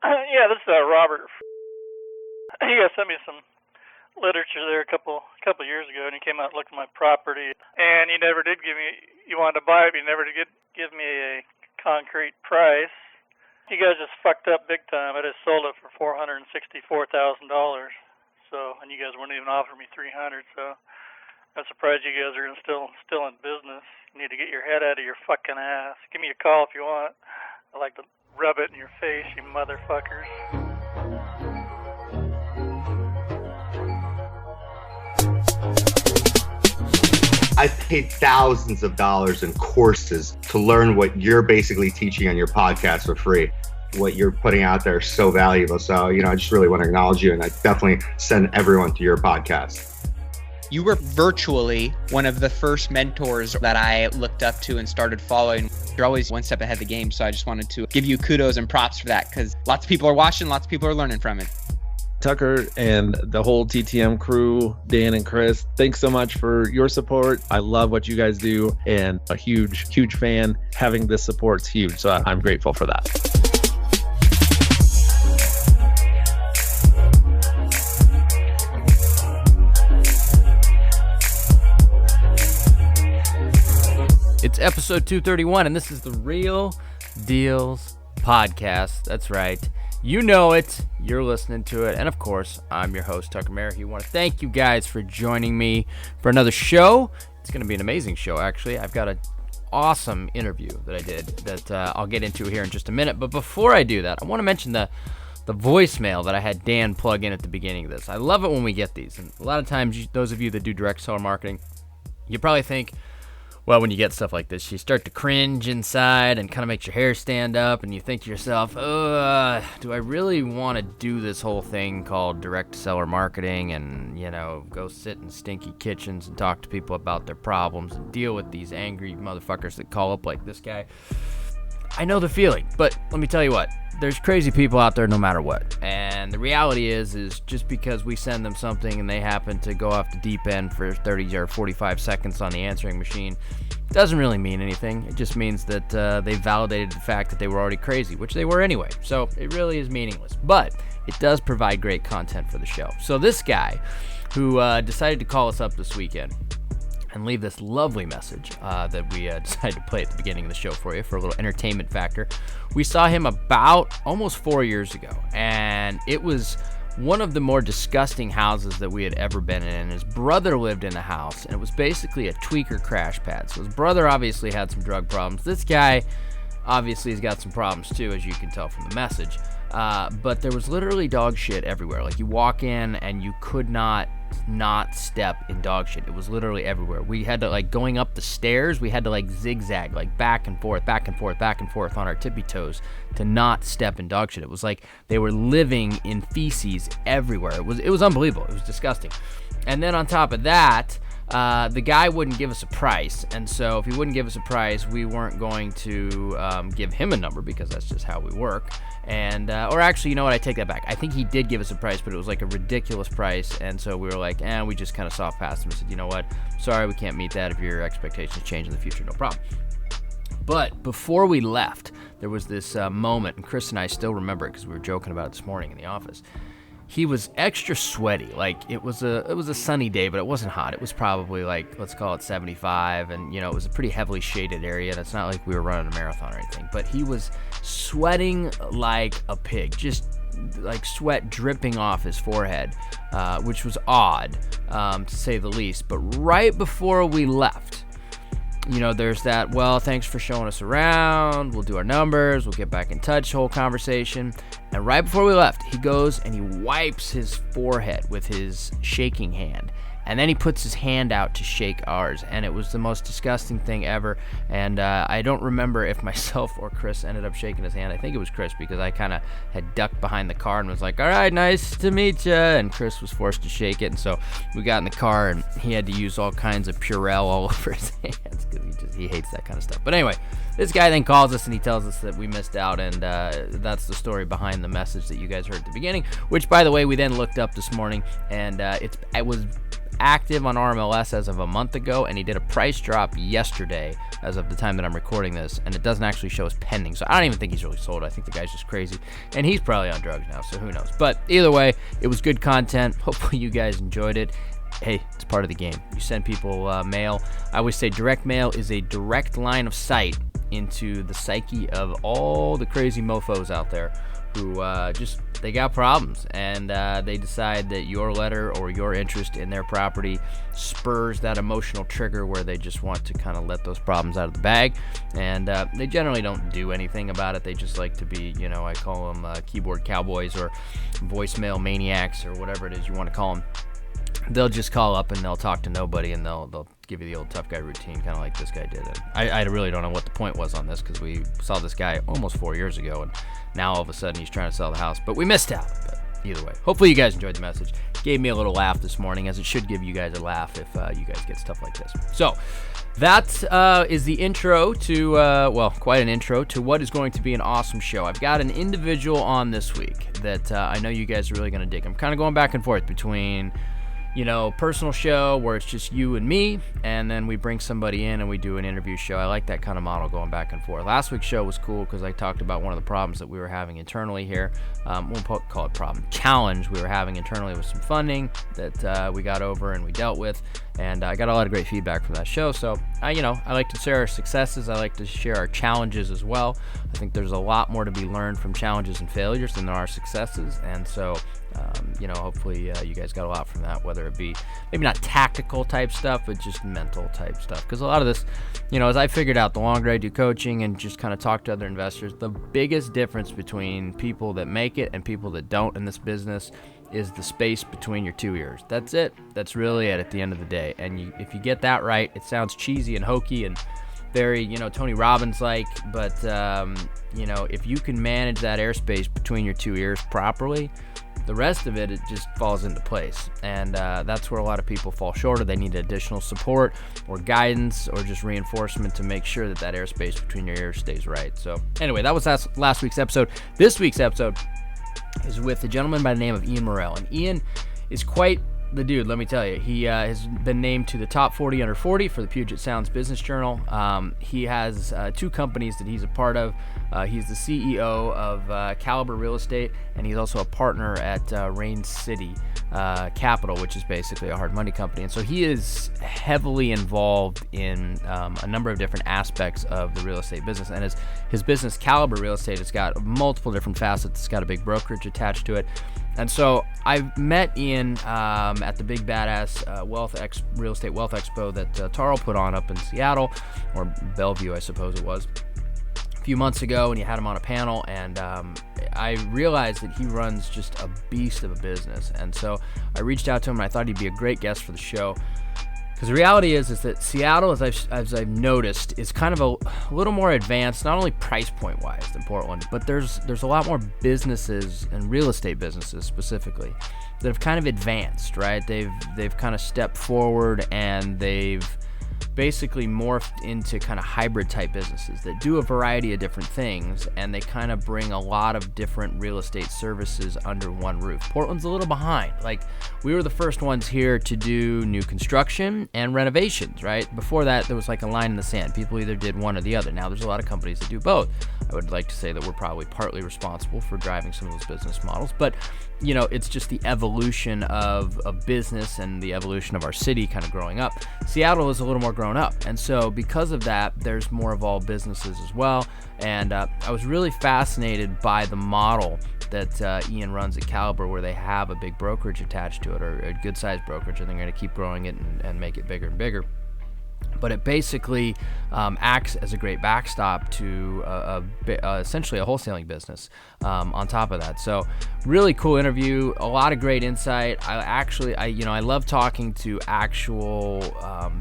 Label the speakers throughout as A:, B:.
A: Yeah, this is Robert. You guys sent me some literature there a couple years ago, and you came out and looked at my property, and you never did give me. You wanted to buy it, but you never did give me a concrete price. You guys just fucked up big time. I just sold it for $464,000. So, and you guys wouldn't even offer me $300. So, I'm surprised you guys are still in business. You need to get your head out of your fucking ass. Give me a call if you want. I like to rub it in your face, you motherfuckers.
B: I paid thousands of dollars in courses to learn what you're basically teaching on your podcast for free. What you're putting out there is so valuable. So, I just really want to acknowledge you, and I definitely send everyone to your podcast.
C: You were virtually one of the first mentors that I looked up to and started following. You're always one step ahead of the game. So I just wanted to give you kudos and props for that, because lots of people are watching, lots of people are learning from it.
D: Tucker and the whole TTM crew, Dan and Chris, thanks so much for your support. I love what you guys do, and a huge, huge fan. Having this support's huge. So I'm grateful for that.
E: It's episode 231, and this is the Real Dealz podcast. That's right. You know it. You're listening to it. And, of course, I'm your host, Tucker Merrick. I want to thank you guys for joining me for another show. It's going to be an amazing show, actually. I've got an awesome interview that I did that I'll get into here in just a minute. But before I do that, I want to mention the voicemail that I had Dan plug in at the beginning of this. I love it when we get these. And a lot of times, those of you that do direct seller marketing, you probably think, well, when you get stuff like this, you start to cringe inside and kind of makes your hair stand up, and you think to yourself, do I really want to do this whole thing called direct seller marketing and, go sit in stinky kitchens and talk to people about their problems and deal with these angry motherfuckers that call up like this guy? I know the feeling, but let me tell you what. There's crazy people out there no matter what. And the reality is just because we send them something and they happen to go off the deep end for 30 or 45 seconds on the answering machine doesn't really mean anything. It just means that they validated the fact that they were already crazy, which they were anyway. So it really is meaningless. But it does provide great content for the show. So this guy who decided to call us up this weekend and leave this lovely message that we decided to play at the beginning of the show for you for a little entertainment factor. We saw him about almost 4 years ago, and it was one of the more disgusting houses that we had ever been in. And his brother lived in the house, and it was basically a tweaker crash pad. So his brother obviously had some drug problems. This guy obviously has got some problems too, as you can tell from the message. But there was literally dog shit everywhere. Like, you walk in and you could not step in dog shit. It was literally everywhere. We had to, going up the stairs, we had to zigzag, back and forth on our tippy toes to not step in dog shit. It was like they were living in feces everywhere. It was unbelievable. It was disgusting. And then on top of that, the guy wouldn't give us a price, and so if he wouldn't give us a price, we weren't going to give him a number, because that's just how we work. And or actually, you know what? I take that back. I think he did give us a price, but it was a ridiculous price, and so we were like, we just kind of soft passed him and said, you know what? Sorry, we can't meet that. If your expectations change in the future, no problem. But before we left, there was this moment, and Chris and I still remember it because we were joking about it this morning in the office. He was extra sweaty. It was a sunny day, but it wasn't hot. It was probably let's call it 75, and it was a pretty heavily shaded area, and it's not like we were running a marathon or anything. But he was sweating like a pig, just sweat dripping off his forehead, which was odd, to say the least. But right before we left, there's that, well, thanks for showing us around, we'll do our numbers, we'll get back in touch, whole conversation. And right before we left, he goes and he wipes his forehead with his shaking hand. And then he puts his hand out to shake ours, and it was the most disgusting thing ever. And I don't remember if myself or Chris ended up shaking his hand. I think it was Chris, because I kind of had ducked behind the car and was like, all right, nice to meet you. And Chris was forced to shake it. And so we got in the car, and he had to use all kinds of Purell all over his hands, because he hates that kind of stuff. But anyway, this guy then calls us and he tells us that we missed out, and that's the story behind the message that you guys heard at the beginning, which, by the way, we then looked up this morning, and it was active on RMLS as of a month ago, and he did a price drop yesterday as of the time that I'm recording this, and it doesn't actually show as pending. So I don't even think he's really sold. I think the guy's just crazy, and he's probably on drugs now, so who knows. But either way, it was good content. Hopefully you guys enjoyed it. Hey, it's part of the game. You send people mail. I always say direct mail is a direct line of sight into the psyche of all the crazy mofos out there who they got problems, and they decide that your letter or your interest in their property spurs that emotional trigger where they just want to kind of let those problems out of the bag, and they generally don't do anything about it. They just like to be, I call them keyboard cowboys or voicemail maniacs or whatever it is you want to call them. They'll just call up and they'll talk to nobody, and they'll give you the old tough guy routine, kind of like this guy did. And I really don't know what the point was on this, because we saw this guy almost 4 years ago, and now all of a sudden he's trying to sell the house. But we missed out. But either way, hopefully you guys enjoyed the message. Gave me a little laugh this morning, as it should give you guys a laugh if you guys get stuff like this. So that is the intro to, quite an intro to what is going to be an awesome show. I've got an individual on this week that I know you guys are really going to dig. I'm kind of going back and forth between personal show where it's just you and me, and then we bring somebody in and we do an interview show. I like that kind of model, going back and forth. Last week's show was cool because I talked about one of the problems that we were having internally here. We'll call it problem, challenge we were having internally with some funding that we got over and we dealt with, and I got a lot of great feedback from that show. So I like to share our successes. I like to share our challenges as well. I think there's a lot more to be learned from challenges and failures than there are successes, and so hopefully you guys got a lot from that, whether it be maybe not tactical type stuff, but just mental type stuff. Because a lot of this, as I figured out, the longer I do coaching and just kind of talk to other investors, the biggest difference between people that make it and people that don't in this business is the space between your two ears. That's it. That's really it at the end of the day. And if you get that right, it sounds cheesy and hokey and very, Tony Robbins-like, but, if you can manage that airspace between your two ears properly, the rest of it just falls into place. And that's where a lot of people fall short, or they need additional support or guidance or just reinforcement to make sure that airspace between your ears stays right. So anyway, that was last week's episode. This week's episode is with a gentleman by the name of Ian Morell. And Ian is quite the dude, let me tell you. He has been named to the top 40 under 40 for the Puget Sounds Business Journal. He has two companies that he's a part of. He's the CEO of Caliber Real Estate, and he's also a partner at Rain City Capital, which is basically a hard money company. And so he is heavily involved in a number of different aspects of the real estate business. And his business, Caliber Real Estate, has got multiple different facets. It's got a big brokerage attached to it. And so I met Ian at the Big Badass Real Estate Wealth Expo that Taro put on up in Seattle, or Bellevue, I suppose it was, a few months ago, and he had him on a panel, and I realized that he runs just a beast of a business. And so I reached out to him, and I thought he'd be a great guest for the show. Because the reality is that Seattle, as I've noticed, is kind of a little more advanced, not only price point wise than Portland, but there's a lot more businesses and real estate businesses specifically that have kind of advanced, right? They've kind of stepped forward, and they've basically morphed into kind of hybrid type businesses that do a variety of different things, and they kind of bring a lot of different real estate services under one roof. Portland's a little behind. Like, we were the first ones here to do new construction and renovations, right? Before that, there was like a line in the sand. People either did one or the other. Now there's a lot of companies that do both. I would like to say that we're probably partly responsible for driving some of those business models, but it's just the evolution of a business and the evolution of our city kind of growing up. Seattle is a little more grown up, and so because of that, there's more evolved businesses as well. And I was really fascinated by the model that Ian runs at Caliber, where they have a big brokerage attached to it, or a good-sized brokerage, and they're going to keep growing it and make it bigger and bigger. But it basically acts as a great backstop to essentially a wholesaling business on top of that. So really cool interview, a lot of great insight. I love talking to actual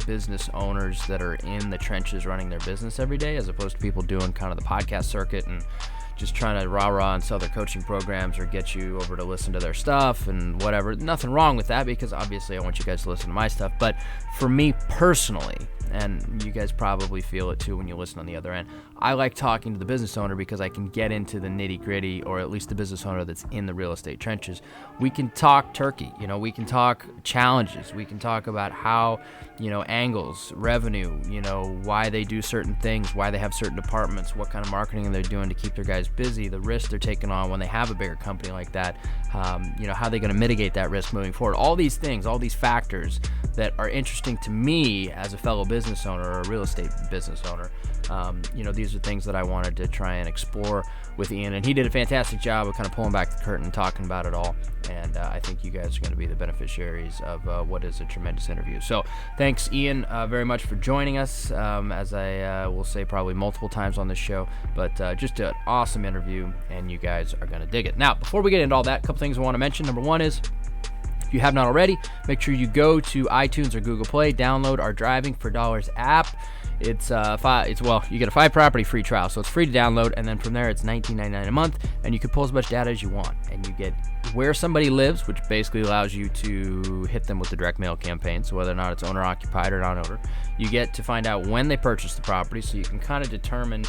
E: business owners that are in the trenches running their business every day, as opposed to people doing kind of the podcast circuit and just trying to rah-rah and sell their coaching programs or get you over to listen to their stuff and whatever. Nothing wrong with that, because obviously I want you guys to listen to my stuff. But for me personally, and you guys probably feel it too when you listen on the other end, I like talking to the business owner because I can get into the nitty gritty, or at least the business owner that's in the real estate trenches. We can talk turkey, we can talk challenges. We can talk about how, angles, revenue, why they do certain things, why they have certain departments, what kind of marketing they're doing to keep their guys busy, the risk they're taking on when they have a bigger company like that, how they're going to mitigate that risk moving forward. All these things, all these factors that are interesting to me as a fellow business owner or a real estate business owner. These are things that I wanted to try and explore with Ian, and he did a fantastic job of kind of pulling back the curtain and talking about it all. And I think you guys are going to be the beneficiaries of what is a tremendous interview. So thanks, Ian, very much for joining us, as I will say probably multiple times on this show, but just an awesome interview, and you guys are going to dig it. Now, before we get into all that, a couple things I want to mention. Number one is, if you have not already, make sure you go to iTunes or Google Play, download our Driving for Dollars app. You get a 5-property free trial, so it's free to download, and then from there it's $19.99 a month, and you can pull as much data as you want, and you get where somebody lives, which basically allows you to hit them with the direct mail campaign, so whether or not it's owner occupied or non-owner. You get to find out when they purchased the property, so you can kind of determine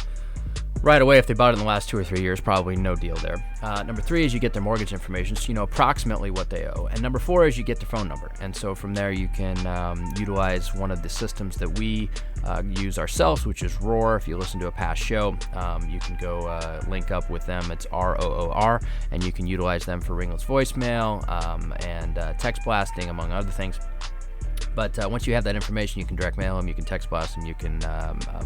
E: right away if they bought it in the last 2 or 3 years. Probably no deal there. Number 3 is you get their mortgage information, so you know approximately what they owe. And number 4 is you get their phone number. And so from there you can utilize one of the systems that we use ourselves, which is Roar. If you listen to a past show, you can go link up with them. It's ROOR, and you can utilize them for ringless voicemail and text blasting, among other things. But once you have that information, you can direct mail them, you can text blast them, you can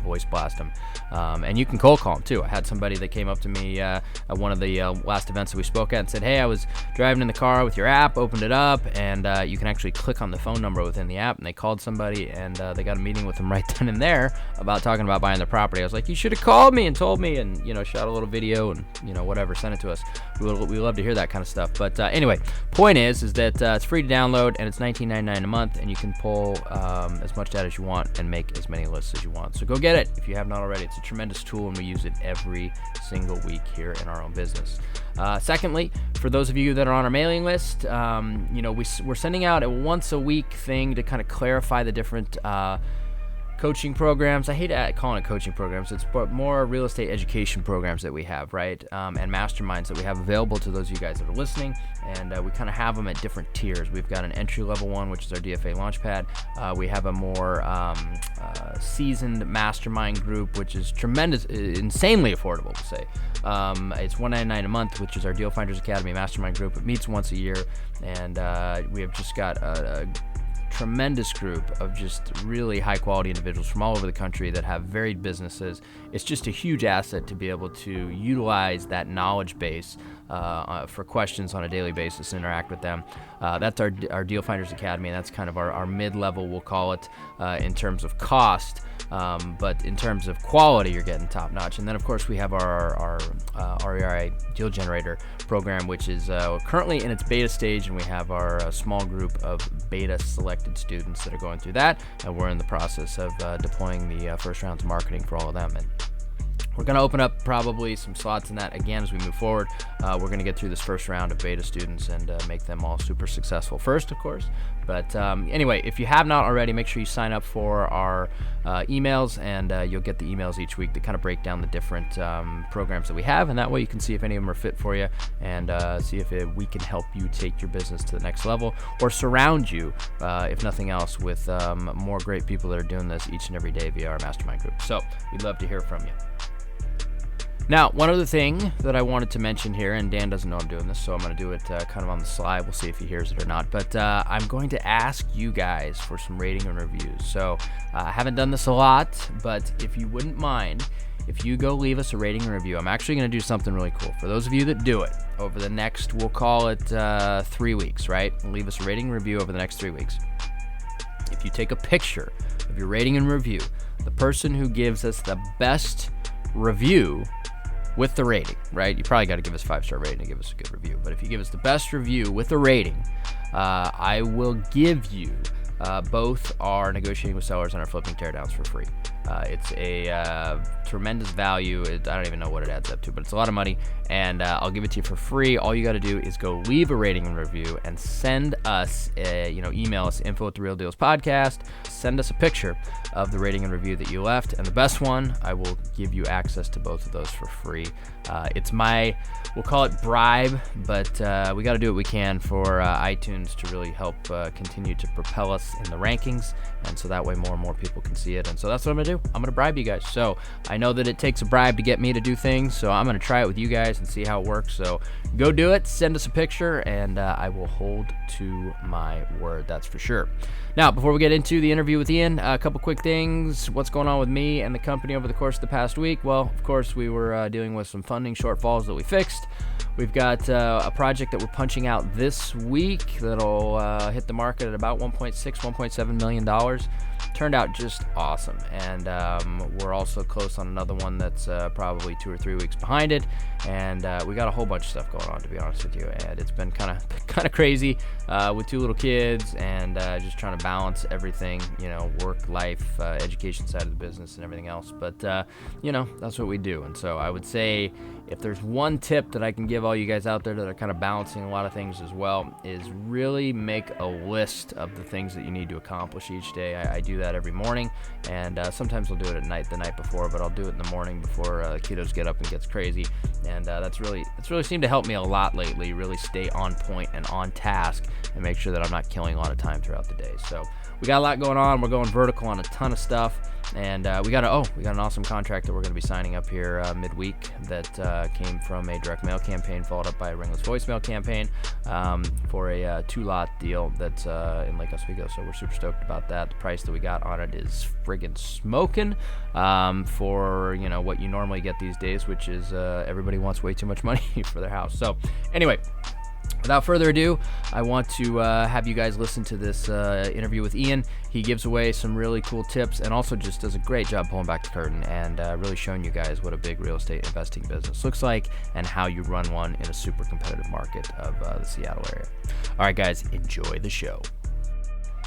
E: voice blast them, and you can cold call them too. I had somebody that came up to me at one of the last events that we spoke at and said, hey, I was driving in the car with your app, opened it up, and you can actually click on the phone number within the app, and they called somebody, and they got a meeting with them right then and there about talking about buying their property. I was like, you should have called me and told me, and shot a little video and whatever, send it to us. We love to hear that kind of stuff. But anyway, point is that it's free to download, and it's $19.99 a month, and you can pull as much data as you want and make as many lists as you want. So go get it if you have not already. It's a tremendous tool, and we use it every single week here in our own business. Secondly, for those of you that are on our mailing list, we're sending out a once a week thing to kind of clarify the different coaching programs. I hate calling it coaching programs. It's more real estate education programs that we have, right? And masterminds that we have available to those of you guys that are listening. And we kind of have them at different tiers. We've got an entry-level one, which is our DFA Launchpad. We have a more seasoned mastermind group, which is tremendous, insanely affordable to say. It's $199 a month, which is our Deal Finders Academy mastermind group. It meets once a year, and we have just got a tremendous group of just really high quality individuals from all over the country that have varied businesses. It's just a huge asset to be able to utilize that knowledge base for questions on a daily basis, interact with them. That's our Deal Finders Academy, and that's kind of our mid-level, we'll call it, in terms of cost. But in terms of quality, you're getting top notch. And then, of course, we have our REI Deal Generator program, which is currently in its beta stage, and we have our small group of beta selected students that are going through that, and we're in the process of deploying the first rounds of marketing for all of them. And we're going to open up probably some slots in that again as we move forward. We're going to get through this first round of beta students and make them all super successful first, of course. But anyway, if you have not already, make sure you sign up for our emails, and you'll get the emails each week that kind of break down the different programs that we have. And that way you can see if any of them are fit for you and see if we can help you take your business to the next level, or surround you, if nothing else, with more great people that are doing this each and every day via our mastermind group. So we'd love to hear from you. Now, one other thing that I wanted to mention here, and Dan doesn't know I'm doing this, so I'm going to do it kind of on the slide. We'll see if he hears it or not. But I'm going to ask you guys for some rating and reviews. So I haven't done this a lot, but if you wouldn't mind, if you go leave us a rating and review, I'm actually going to do something really cool. For those of you that do it over the next, we'll call it 3 weeks, right? Leave us a rating and review over the next 3 weeks. If you take a picture of your rating and review, the person who gives us the best review with the rating, right? You probably got to give us a 5-star rating to give us a good review. But if you give us the best review with a rating, I will give you both our negotiating with sellers and our flipping teardowns for free. It's a tremendous value. I don't even know what it adds up to, but it's a lot of money, and I'll give it to you for free. All you got to do is go leave a rating and review and send us, email us, info@therealdealspodcast. Send us a picture of the rating and review that you left, and the best one, I will give you access to both of those for free. It's we'll call it bribe, but we got to do what we can for iTunes to really help continue to propel us in the rankings, and so that way more and more people can see it. And so that's what I'm going to do. I'm going to bribe you guys. So I know that it takes a bribe to get me to do things, so I'm going to try it with you guys and see how it works. So go do it. Send us a picture, and I will hold to my word. That's for sure. Now, before we get into the interview with Ian, a couple quick things. What's going on with me and the company over the course of the past week? Well, of course, we were dealing with some funding shortfalls that we fixed. We've got a project that we're punching out this week that'll hit the market at about $1.7 million. Turned out just awesome, and we're also close on another one that's probably 2 or 3 weeks behind it, and we got a whole bunch of stuff going on, to be honest with you, and it's been kind of crazy with 2 little kids and just trying to balance everything, work, life, education side of the business and everything else, but that's what we do. And so I would say, if there's one tip that I can give all you guys out there that are kind of balancing a lot of things as well, is really make a list of the things that you need to accomplish each day. I do that every morning, and sometimes I'll do it at night, the night before, but I'll do it in the morning before kiddos get up and gets crazy. And it's really seemed to help me a lot lately, really stay on point and on task and make sure that I'm not killing a lot of time throughout the day. So we got a lot going on. We're going vertical on a ton of stuff. And we got an awesome contract that we're going to be signing up here midweek that came from a direct mail campaign followed up by a ringless voicemail campaign for a 2-lot deal that's in Lake Oswego. So we're super stoked about that. The price that we got on it is friggin' smoking for what you normally get these days, which is everybody wants way too much money for their house. So anyway, without further ado, I want to have you guys listen to this interview with Ian. He gives away some really cool tips and also just does a great job pulling back the curtain and really showing you guys what a big real estate investing business looks like and how you run one in a super competitive market of the Seattle area. All right, guys, enjoy the show.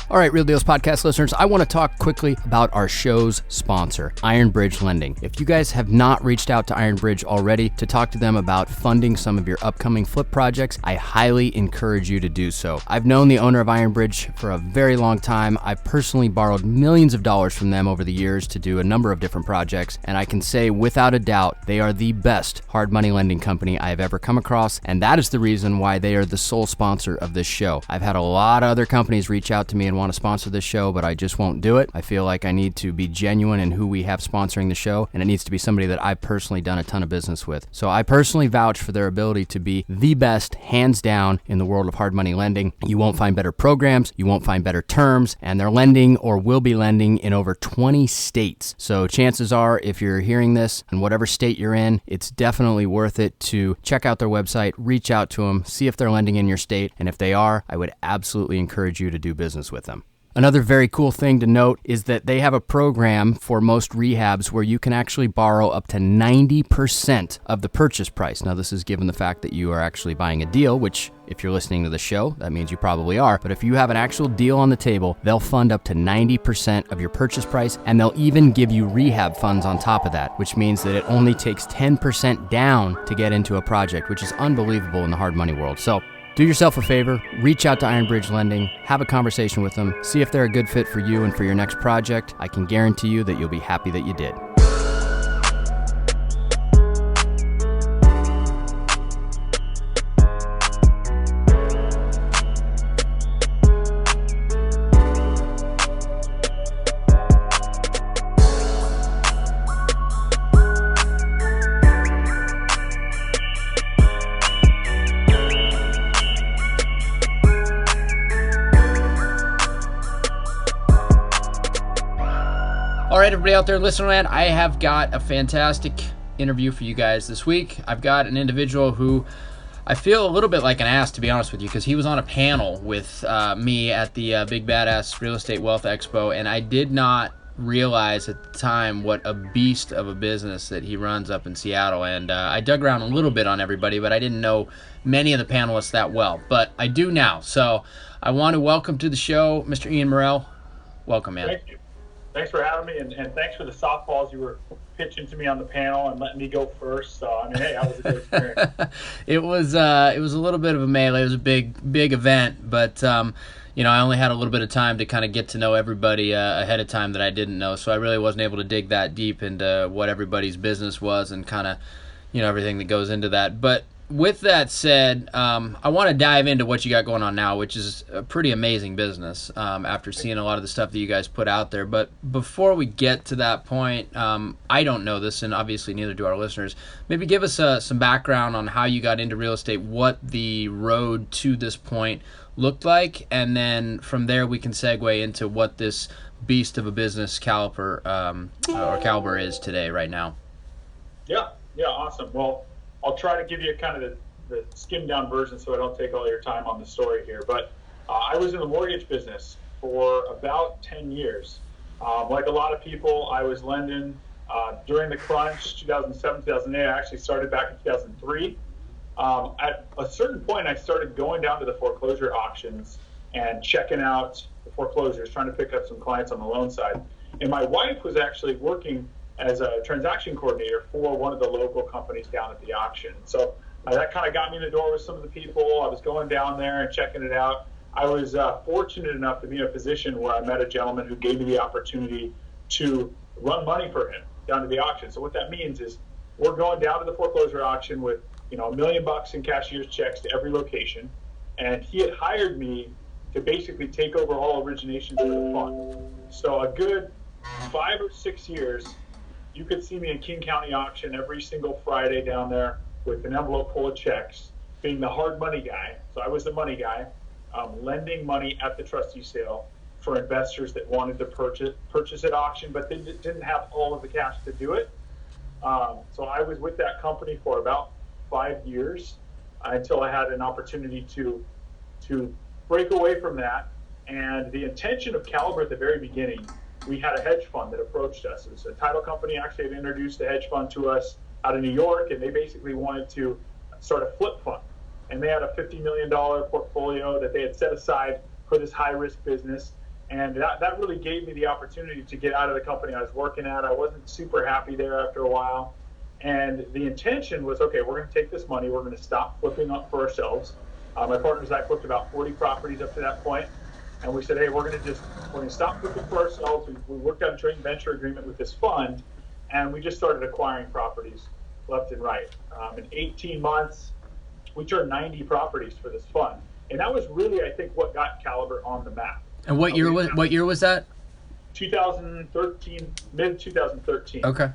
E: All right, Real Dealz podcast listeners, I want to talk quickly about our show's sponsor, Iron Bridge Lending. If you guys have not reached out to Iron Bridge already to talk to them about funding some of your upcoming flip projects, I highly encourage you to do so. I've known the owner of Iron Bridge for a very long time. I've personally borrowed millions of dollars from them over the years to do a number of different projects, and I can say without a doubt, they are the best hard money lending company I have ever come across, and that is the reason why they are the sole sponsor of this show. I've had a lot of other companies reach out to me and want to sponsor this show, but I just won't do it. I feel like I need to be genuine in who we have sponsoring the show, and it needs to be somebody that I've personally done a ton of business with. So I personally vouch for their ability to be the best, hands down, in the world of hard money lending. You won't find better programs, you won't find better terms, and they're lending or will be lending in over 20 states. So chances are, if you're hearing this in whatever state you're in, it's definitely worth it to check out their website, reach out to them, see if they're lending in your state, and if they are, I would absolutely encourage you to do business with them. Another very cool thing to note is that they have a program for most rehabs where you can actually borrow up to 90% of the purchase price. Now, this is given the fact that you are actually buying a deal, which if you're listening to the show, that means you probably are. But if you have an actual deal on the table, they'll fund up to 90% of your purchase price, and they'll even give you rehab funds on top of that, which means that it only takes 10% down to get into a project, which is unbelievable in the hard money world. So do yourself a favor, reach out to Iron Bridge Lending, have a conversation with them, see if they're a good fit for you and for your next project. I can guarantee you that you'll be happy that you did. All right, everybody out there in listener land, I have got a fantastic interview for you guys this week. I've got an individual who I feel a little bit like an ass, to be honest with you, because he was on a panel with me at the Big Badass Real Estate Wealth Expo, and I did not realize at the time what a beast of a business that he runs up in Seattle. And I dug around a little bit on everybody, but I didn't know many of the panelists that well, but I do now. So I want to welcome to the show Mr. Ian Morell. Welcome, man.
F: Thank you. Thanks for having me, and thanks for the softballs you were pitching to me on the panel and letting me go first. So, I mean, hey, that was a good experience.
E: It was a little bit of a melee. It was a big event, but I only had a little bit of time to kind of get to know everybody ahead of time that I didn't know, so I really wasn't able to dig that deep into what everybody's business was and kind of, everything that goes into that. But with that said, I want to dive into what you got going on now, which is a pretty amazing business after seeing a lot of the stuff that you guys put out there. But before we get to that point, I don't know this, and obviously neither do our listeners. Maybe give us some background on how you got into real estate, what the road to this point looked like, and then from there we can segue into what this beast of a business caliber is today, right now.
F: Yeah, awesome. Well, I'll try to give you kind of the skimmed down version so I don't take all your time on the story here. But I was in the mortgage business for about 10 years. Like a lot of people, I was lending during the crunch, 2007, 2008. I actually started back in 2003. At a certain point, I started going down to the foreclosure auctions and checking out the foreclosures, trying to pick up some clients on the loan side. And my wife was actually working as a transaction coordinator for one of the local companies down at the auction. So that kind of got me in the door with some of the people. I was going down there and checking it out. I was fortunate enough to be in a position where I met a gentleman who gave me the opportunity to run money for him down to the auction. So what that means is we're going down to the foreclosure auction with $1 million in cashier's checks to every location. And he had hired me to basically take over all originations for the fund. So a good 5 or 6 years, you could see me in King County auction every single Friday down there with an envelope full of checks, being the hard money guy. So I was the money guy, lending money at the trustee sale for investors that wanted to purchase at auction, but they didn't have all of the cash to do it. So I was with that company for about 5 years until I had an opportunity to break away from that. And the intention of Caliber at the very beginning, we had a hedge fund that approached us. It was a title company actually had introduced a hedge fund to us out of New York, and they basically wanted to start a flip fund. And they had a $50 million portfolio that they had set aside for this high-risk business. And that really gave me the opportunity to get out of the company I was working at. I wasn't super happy there after a while. And the intention was, okay, we're going to take this money. We're going to stop flipping up for ourselves. My partners and I flipped about 40 properties up to that point. And we said, hey, we're going to stop flipping for ourselves. We worked out a joint venture agreement with this fund, and we just started acquiring properties left and right. In 18 months, we turned 90 properties for this fund. And that was really, I think, what got Caliber on the map.
E: And what year was that?
F: 2013, mid 2013.
E: Okay.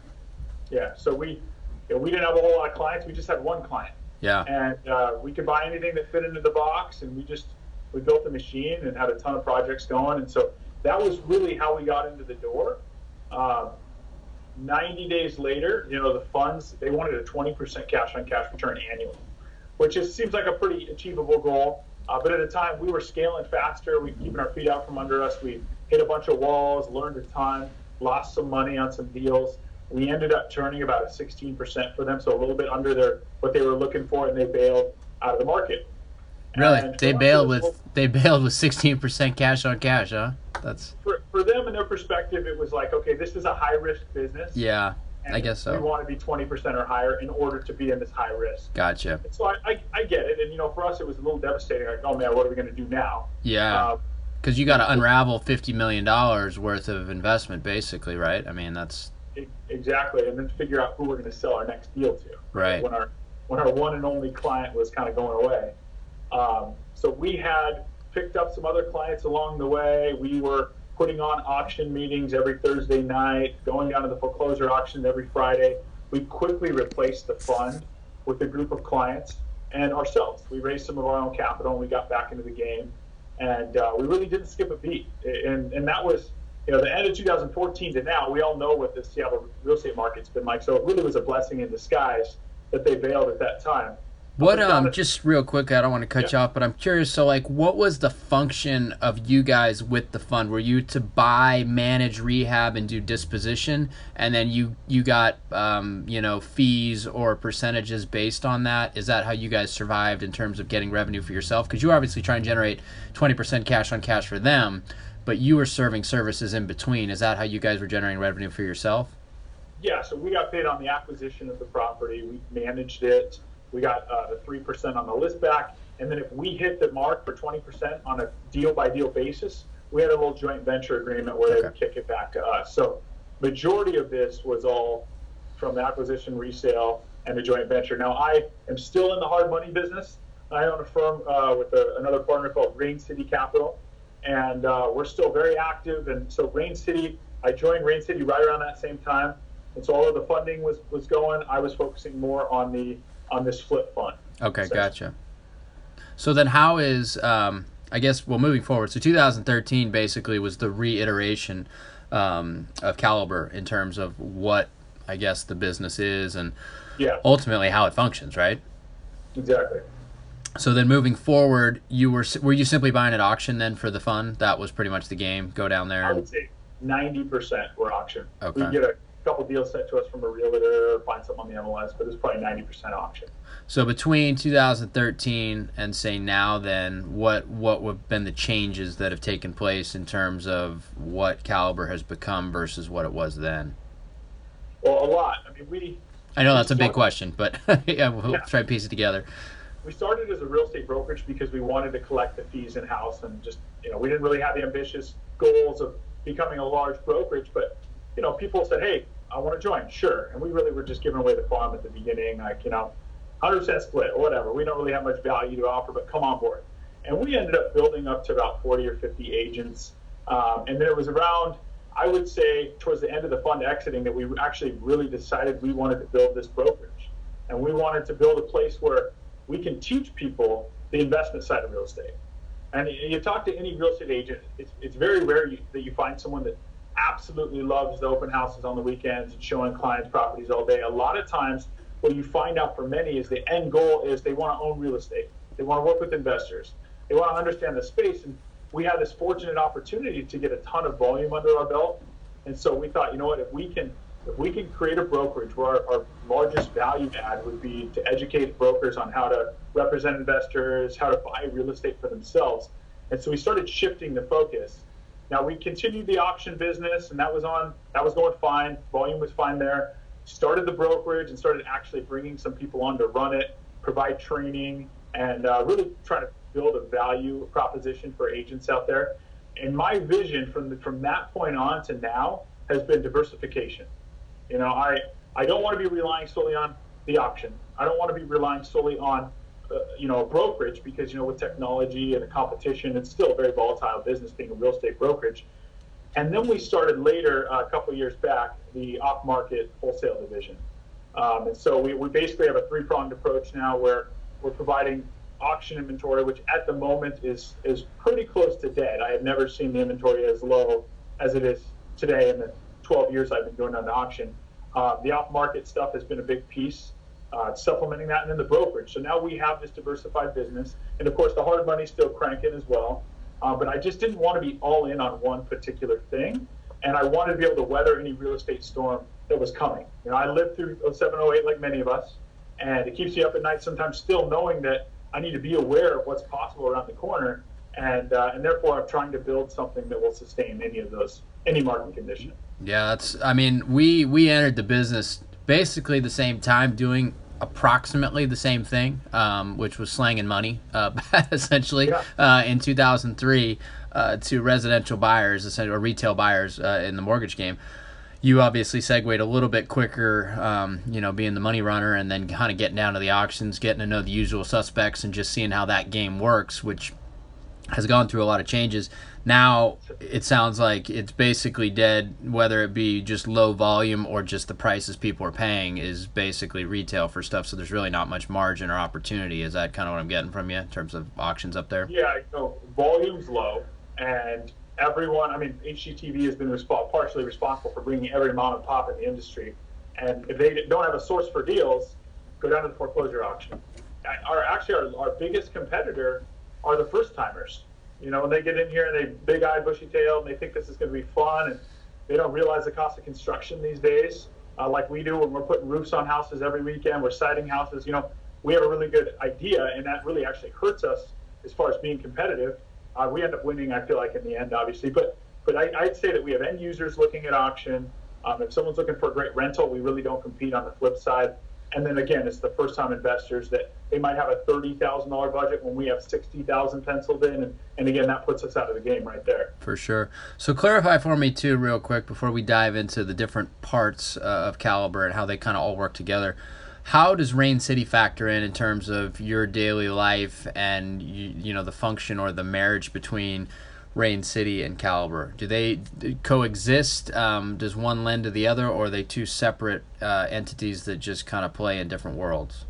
F: Yeah. So we didn't have a whole lot of clients. We just had one client.
E: Yeah.
F: And we could buy anything that fit into the box, and we built a machine and had a ton of projects going. And so that was really how we got into the door. 90 days later, the funds, they wanted a 20% cash on cash return annually, which seems like a pretty achievable goal. But at the time, we were scaling faster. We were keeping our feet out from under us. We hit a bunch of walls, learned a ton, lost some money on some deals. We ended up turning about a 16% for them, so a little bit under what they were looking for, and they bailed out of the market.
E: Really?
F: And
E: they bailed with 16% cash on cash, huh? That's
F: for them and their perspective. It was like, okay, this is a high risk business.
E: Yeah, I guess so.
F: We want to be 20% or higher in order to be in this high risk.
E: Gotcha.
F: So I get it, and for us it was a little devastating. Like, oh man, what are we going to do now?
E: Yeah. Because you got to unravel $50 million worth of investment, basically, right? I mean, that's
F: exactly, and then figure out who we're going to sell our next deal to.
E: Right.
F: When our one and only client was kind of going away. So we had picked up some other clients along the way. We were putting on auction meetings every Thursday night, going down to the foreclosure auction every Friday. We quickly replaced the fund with a group of clients and ourselves. We raised some of our own capital and we got back into the game. And we really didn't skip a beat. And that was, the end of 2014 to now, we all know what the Seattle real estate market's been like. So it really was a blessing in disguise that they bailed at that time.
E: What just real quick, I don't want to cut you off, but I'm curious, so what was the function of you guys with the fund? Were you to buy, manage, rehab, and do disposition, and then you got fees or percentages based on that? Is that how you guys survived in terms of getting revenue for yourself? Because you were obviously trying to generate 20% cash on cash for them, but you were serving services in between. Is that how you guys were generating revenue for yourself?
F: Yeah, so we got paid on the acquisition of the property. We managed it. We got the 3% on the list back. And then if we hit the mark for 20% on a deal-by-deal basis, we had a little joint venture agreement where they would kick it back to us. So majority of this was all from the acquisition, resale, and the joint venture. Now, I am still in the hard money business. I own a firm with another partner called Rain City Capital, and we're still very active. And so Rain City, I joined Rain City right around that same time. And so all of the funding was going. I was focusing more on this flip fund.
E: Okay, gotcha. So then how is, I guess, well, moving forward, so 2013 basically was the reiteration of Caliber in terms of what, I guess, the business is and ultimately how it functions, right?
F: Exactly.
E: So then moving forward, were you simply buying at auction then for the fund? That was pretty much the game, go down there?
F: I would say 90% were auction.
E: Okay.
F: We get a couple deals sent to us from a realtor, find something on the MLS, but it's probably 90% auction.
E: So between 2013 and say now, then what have been the changes that have taken place in terms of what Caliber has become versus what it was then?
F: Well, a lot. I mean,
E: I know that's a big question, but we'll try to piece it together.
F: We started as a real estate brokerage because we wanted to collect the fees in house, and just we didn't really have the ambitious goals of becoming a large brokerage, but people said, hey, I want to join. Sure. And we really were just giving away the farm at the beginning, 100% split or whatever. We don't really have much value to offer, but come on board. And we ended up building up to about 40 or 50 agents. And then it was around, I would say, towards the end of the fund exiting that we actually really decided we wanted to build this brokerage. And we wanted to build a place where we can teach people the investment side of real estate. And you talk to any real estate agent, it's very rare that you find someone that absolutely loves the open houses on the weekends and showing clients properties all day. A lot of times what you find out for many is the end goal is they want to own real estate. They want to work with investors. They want to understand the space. And we had this fortunate opportunity to get a ton of volume under our belt. And so we thought, if we can create a brokerage where our largest value add would be to educate brokers on how to represent investors, how to buy real estate for themselves. And so we started shifting the focus. Now, we continued the auction business, and that was going fine. Volume was fine there. Started the brokerage and started actually bringing some people on to run it, provide training, and really try to build a value proposition for agents out there. And my vision from that point on to now has been diversification. I don't want to be relying solely on the auction. I don't want to be relying solely on a brokerage because, with technology and the competition, it's still a very volatile business being a real estate brokerage. And then we started later, a couple of years back, the off-market wholesale division. And so we basically have a three-pronged approach now where we're providing auction inventory, which at the moment is pretty close to dead. I have never seen the inventory as low as it is today in the 12 years I've been going on the auction. The off-market stuff has been a big piece. Supplementing that, and then the brokerage. So now we have this diversified business, and of course the hard money's still cranking as well. But I just didn't want to be all in on one particular thing, and I wanted to be able to weather any real estate storm that was coming. I lived through 07, 08 like many of us, and it keeps you up at night sometimes still knowing that I need to be aware of what's possible around the corner, and therefore I'm trying to build something that will sustain any market condition.
E: Yeah, we entered the business basically the same time doing approximately the same thing, which was slanging money, essentially, in 2003 to residential buyers, essentially, or retail buyers in the mortgage game. You obviously segued a little bit quicker, being the money runner and then kind of getting down to the auctions, getting to know the usual suspects and just seeing how that game works, which has gone through a lot of changes. Now it sounds like it's basically dead, whether it be just low volume or just the prices people are paying is basically retail for stuff. So there's really not much margin or opportunity. Is that kind of what I'm getting from you in terms of auctions up there?
F: Yeah, volume's low, and everyone, HGTV has been partially responsible for bringing every mom and pop in the industry. And if they don't have a source for deals, go down to the foreclosure auction. Our biggest competitor are the first timers. When they get in here and they big-eyed, bushy-tailed, and they think this is going to be fun, and they don't realize the cost of construction these days, like we do when we're putting roofs on houses every weekend, we're siding houses. We have a really good idea, and that really actually hurts us as far as being competitive. We end up winning, I feel like, in the end, obviously. But I'd say that we have end users looking at auction. If someone's looking for a great rental, we really don't compete on the flip side. And then again, it's the first-time investors that they might have a $30,000 budget when we have $60,000 penciled in, and again, that puts us out of the game right there.
E: For sure. So clarify for me too, real quick, before we dive into the different parts of Caliber and how they kind of all work together. How does Rain City factor in terms of your daily life and you know the function or the marriage between Rain City and Caliber? Do they coexist? Does one lend to the other, or are they two separate entities that just kind of play in different worlds?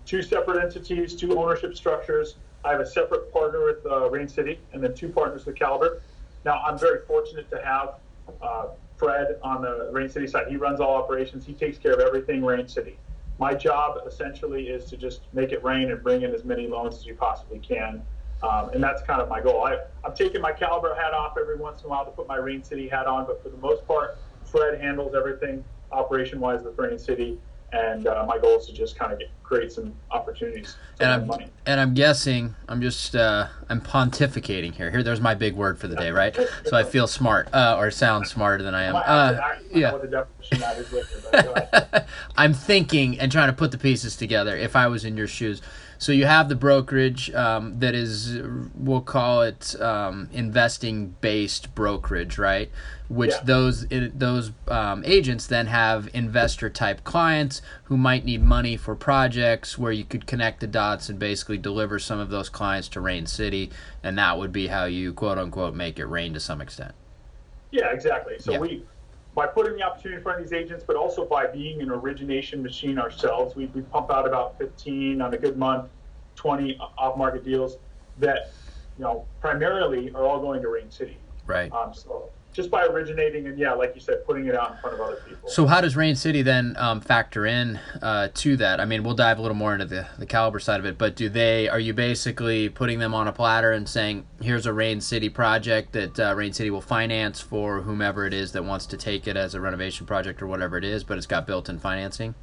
F: Two separate entities, two ownership structures. I have a separate partner with Rain City, and then two partners with Caliber. Now, I'm very fortunate to have Fred on the Rain City side. He runs all operations. He takes care of everything Rain City. My job essentially is to just make it rain and bring in as many loans as you possibly can. And that's kind of my goal. I'm taking my Caliber hat off every once in a while to put my Rain City hat on, but for the most part, Fred handles everything operation-wise with Rain City, and my goal is to just kind of create some opportunities to make money.
E: And I'm guessing, I'm pontificating here. There's my big word for the day, right? So I feel smart, or sound smarter than I am.
F: I know what the definition of that is later, but go ahead.
E: I'm thinking and trying to put the pieces together if I was in your shoes. So you have the brokerage that is, we'll call it investing-based brokerage, right? Which those agents then have investor-type clients who might need money for projects where you could connect the dots and basically deliver some of those clients to Rain City, and that would be how you, quote-unquote, make it rain to some extent.
F: Yeah, exactly. So by putting the opportunity in front of these agents, but also by being an origination machine ourselves, we pump out about 15 on a good month, 20 off-market deals that, primarily are all going to Rain City.
E: Right.
F: So just by originating and, like you said, putting it out in front of other people.
E: So how does Rain City then factor in to that? I mean, we'll dive a little more into the Caliber side of it, but are you basically putting them on a platter and saying, here's a Rain City project that Rain City will finance for whomever it is that wants to take it as a renovation project or whatever it is, but it's got built-in financing?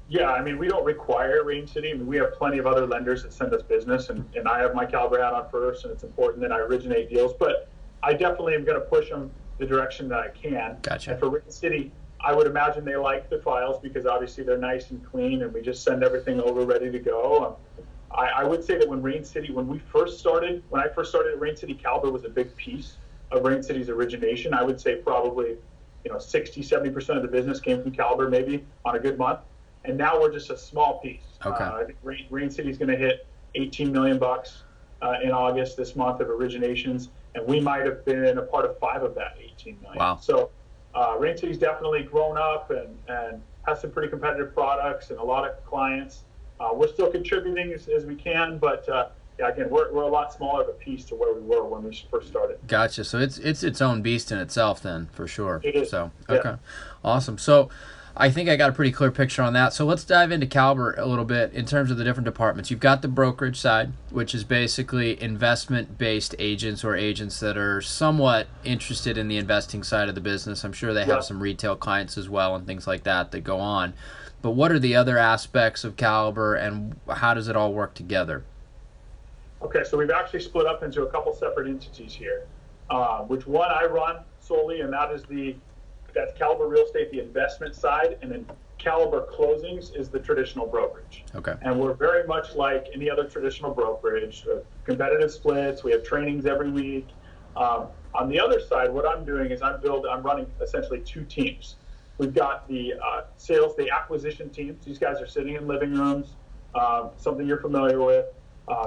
F: Yeah, I mean, we don't require Rain City. I mean, we have plenty of other lenders that send us business, and I have my Caliber hat on first, and it's important that I originate deals, but I definitely am going to push them the direction that I can.
E: Gotcha.
F: And for Rain City, I would imagine they like the files because obviously they're nice and clean, and we just send everything over ready to go. I would say that when I first started at Rain City, Caliber was a big piece of Rain City's origination. I would say probably 60-70% of the business came from Caliber, maybe on a good month. And now we're just a small piece.
E: Okay.
F: I think Rain City's going to hit $18 million in August this month of originations, and we might have been a part of 5 of that $18 million.
E: Wow.
F: So Rain City's definitely grown up and has some pretty competitive products and a lot of clients. We're still contributing as we can, but again, we're a lot smaller of a piece to where we were when we first started.
E: Gotcha. So it's its own beast in itself then, for sure.
F: It is.
E: So, okay. Awesome. So I think I got a pretty clear picture on that. So let's dive into Caliber a little bit in terms of the different departments. You've got the brokerage side, which is basically investment-based agents or agents that are somewhat interested in the investing side of the business. I'm sure they have some retail clients as well and things like that go on. But what are the other aspects of Caliber, and how does it all work together?
F: Okay, so we've actually split up into a couple separate entities here, which one I run solely, and that's Caliber Real Estate, the investment side, and then Caliber Closings is the traditional brokerage.
E: Okay.
F: And we're very much like any other traditional brokerage, competitive splits. We have trainings every week. On the other side, what I'm doing is I'm running essentially 2 teams. We've got the the acquisition teams. These guys are sitting in living rooms, something you're familiar with,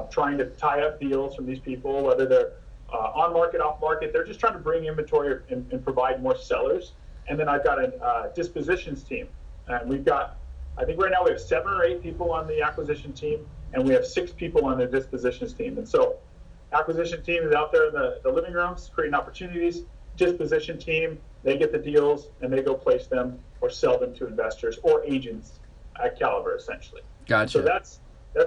F: trying to tie up deals from these people, whether they're on market, off market. They're just trying to bring inventory and provide more sellers. And then I've got a dispositions team. And we've got, I think right now we have 7 or 8 people on the acquisition team, and we have 6 people on the dispositions team. And so acquisition team is out there in the living rooms creating opportunities. Disposition team, they get the deals and they go place them or sell them to investors or agents at Caliber, essentially.
E: Gotcha.
F: So that's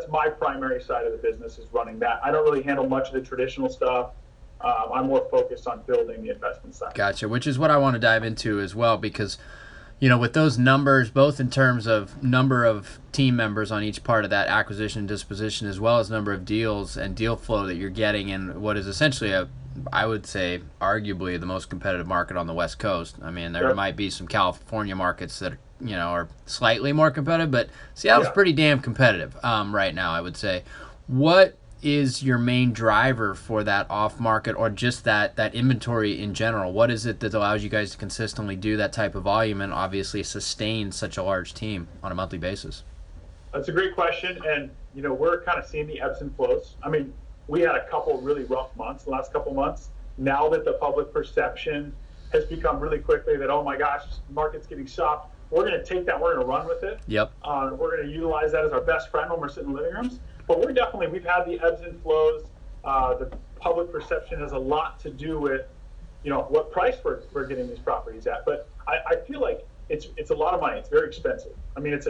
F: my primary side of the business, is running that. I don't really handle much of the traditional stuff. I'm more focused on building the investment side.
E: Gotcha, which is what I want to dive into as well, because with those numbers, both in terms of number of team members on each part of that acquisition and disposition, as well as number of deals and deal flow that you're getting in what is essentially I would say, arguably the most competitive market on the West Coast. I mean, there might be some California markets that are slightly more competitive, but Seattle's pretty damn competitive right now, I would say. What is your main driver for that off market, or just that inventory in general? What is it that allows you guys to consistently do that type of volume and obviously sustain such a large team on a monthly basis?
F: That's a great question, and we're kind of seeing the ebbs and flows. I mean, we had a couple really rough months the last couple months. Now that the public perception has become really quickly that, oh my gosh, the market's getting soft, we're going to take that, we're going to run with it.
E: Yep.
F: We're going to utilize that as our best friend when we're sitting in living rooms. But we've had the ebbs and flows. The public perception has a lot to do with, what price we're getting these properties at. But I feel like it's a lot of money. It's very expensive. I mean,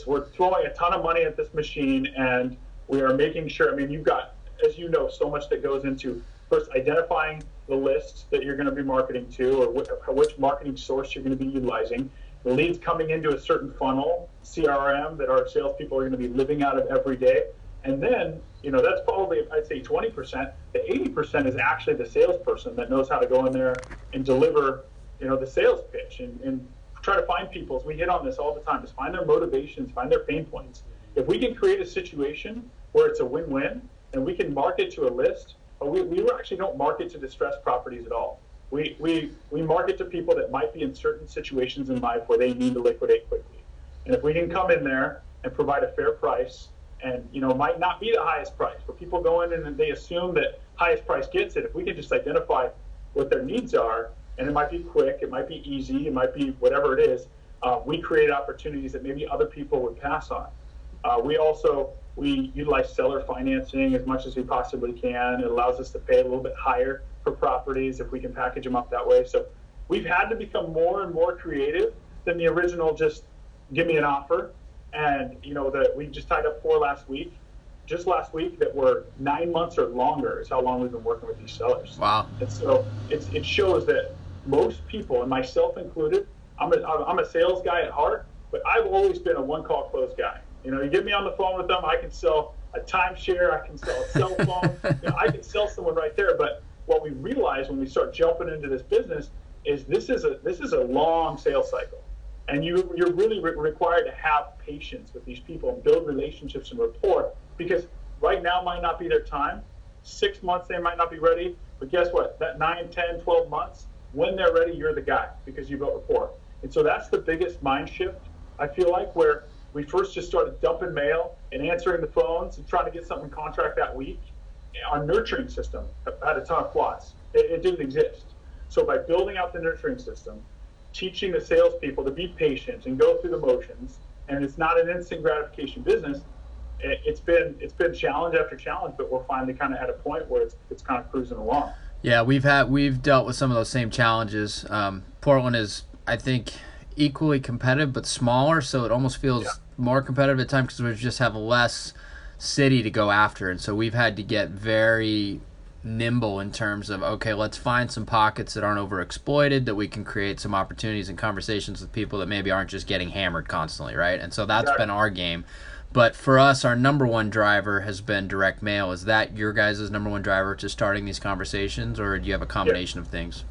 F: we're throwing a ton of money at this machine, and we are making sure. I mean, you've got, as you know, so much that goes into first identifying the lists that you're going to be marketing to, or which marketing source you're going to be utilizing. The leads coming into a certain funnel, CRM, that our salespeople are going to be living out of every day. And then, that's probably, I'd say 20%. The 80% is actually the salesperson that knows how to go in there and deliver, the sales pitch and try to find people's. We hit on this all the time, is find their motivations, find their pain points. If we can create a situation where it's a win-win and we can market to a list, but we actually don't market to distressed properties at all. We market to people that might be in certain situations in life where they need to liquidate quickly. And if we can come in there and provide a fair price, and might not be the highest price, but people go in and they assume that highest price gets it. If we can just identify what their needs are, and it might be quick, it might be easy, it might be whatever it is, we create opportunities that maybe other people would pass on. We utilize seller financing as much as we possibly can. It allows us to pay a little bit higher for properties if we can package them up that way. So we've had to become more and more creative than the original just give me an offer. And that we just tied up 4 last week that were 9 months or longer is how long we've been working with these sellers.
E: Wow.
F: And so it shows that most people, and myself included, I'm a sales guy at heart, but I've always been a one-call close guy. You get me on the phone with them, I can sell a timeshare, I can sell a cell phone, I can sell someone right there. But what we realize when we start jumping into this business is this is a long sales cycle. And you're really required to have patience with these people and build relationships and rapport, because right now might not be their time. 6 months, they might not be ready. But guess what? That 9, 10, 12 months, when they're ready, you're the guy because you built rapport. And so that's the biggest mind shift, I feel like, where we first just started dumping mail and answering the phones and trying to get something in contract that week. Our nurturing system had a ton of flaws. It didn't exist. So by building out the nurturing system, teaching the salespeople to be patient and go through the motions, and it's not an instant gratification business. It's been challenge after challenge, but we're finally kind of at a point where it's kind of cruising along.
E: Yeah, we've dealt with some of those same challenges. Portland is, I think, equally competitive but smaller, so it almost feels more competitive at times because we just have less city to go after, and so we've had to get very nimble in terms of, okay, let's find some pockets that aren't overexploited, that we can create some opportunities and conversations with people that maybe aren't just getting hammered constantly, right? And so that's been our game. But for us, our number one driver has been direct mail. Is that your guys' number one driver to starting these conversations, or do you have a combination of things?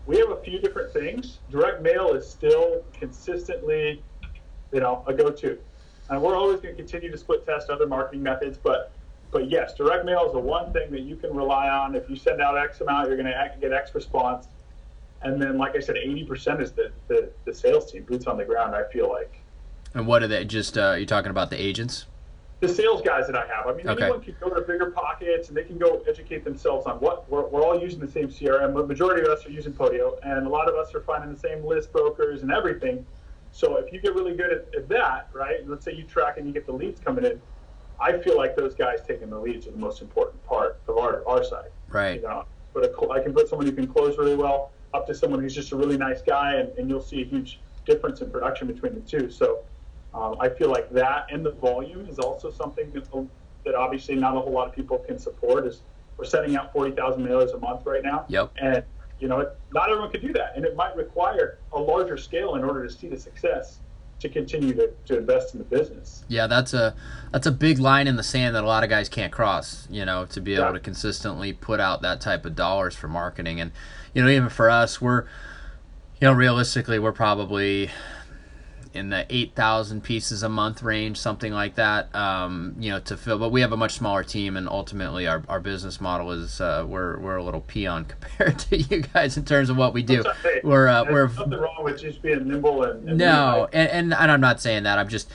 F: We have a few different things. Direct mail is still consistently, a go-to. And we're always going to continue to split test other marketing methods, but yes, direct mail is the one thing that you can rely on. If you send out X amount, you're going to get X response. And then, like I said, 80% is the sales team, boots on the ground, I feel like.
E: And what are they, just, you're talking about the agents?
F: The sales guys that I have. I mean,
E: okay.
F: Anyone can go to bigger pockets and they can go educate themselves on what we're all using the same CRM. The majority of us are using Podio, and a lot of us are finding the same list brokers and everything. So if you get really good at that, right, let's say you track and you get the leads coming in, I feel like those guys taking the leads are the most important part of our side.
E: Right.
F: But I can put someone who can close really well up to someone who's just a really nice guy, and you'll see a huge difference in production between the two. So I feel like that, and the volume is also something that obviously not a whole lot of people can support. Is we're sending out 40,000 mailers a month right now.
E: Yep.
F: And not everyone could do that, and it might require a larger scale in order to see the success to continue to invest in the business.
E: Yeah, that's a big line in the sand that a lot of guys can't cross, to be able to consistently put out that type of dollars for marketing. And, even for us, we're, realistically, we're probably in the 8,000 pieces a month range, something like that, to fill. But we have a much smaller team, and ultimately our business model is we're a little peon compared to you guys in terms of what we do. We're
F: nothing wrong with just being nimble and
E: no, and I'm not saying that. I'm just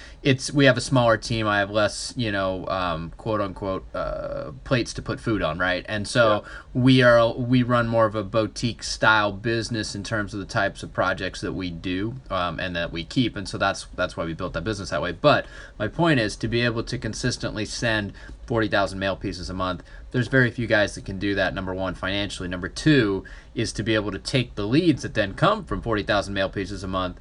E: we have a smaller team. I have less, quote unquote plates to put food on, right? And so we run more of a boutique style business in terms of the types of projects that we do and that we keep. And so that's why we built that business that way. But my point is to be able to consistently send 40,000 mail pieces a month. There's very few guys that can do that, number one, financially. Number two is to be able to take the leads that then come from 40,000 mail pieces a month,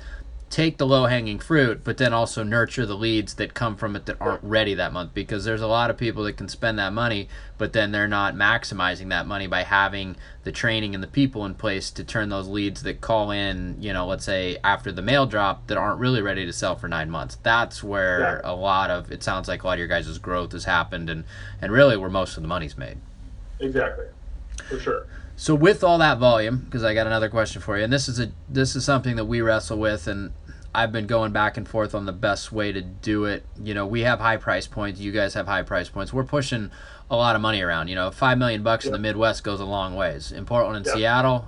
E: take the low-hanging fruit, but then also nurture the leads that come from it that aren't ready that month, because there's a lot of people that can spend that money, but then they're not maximizing that money by having the training and the people in place to turn those leads that call in, let's say after the mail drop, that aren't really ready to sell for 9 months. That's where it sounds like a lot of your guys' growth has happened and really where most of the money's made.
F: Exactly, for sure.
E: So with all that volume, because I got another question for you, and this is something that we wrestle with, and I've been going back and forth on the best way to do it. We have high price points. You guys have high price points. We're pushing a lot of money around. $5 million in the Midwest goes a long ways. In Portland and Seattle,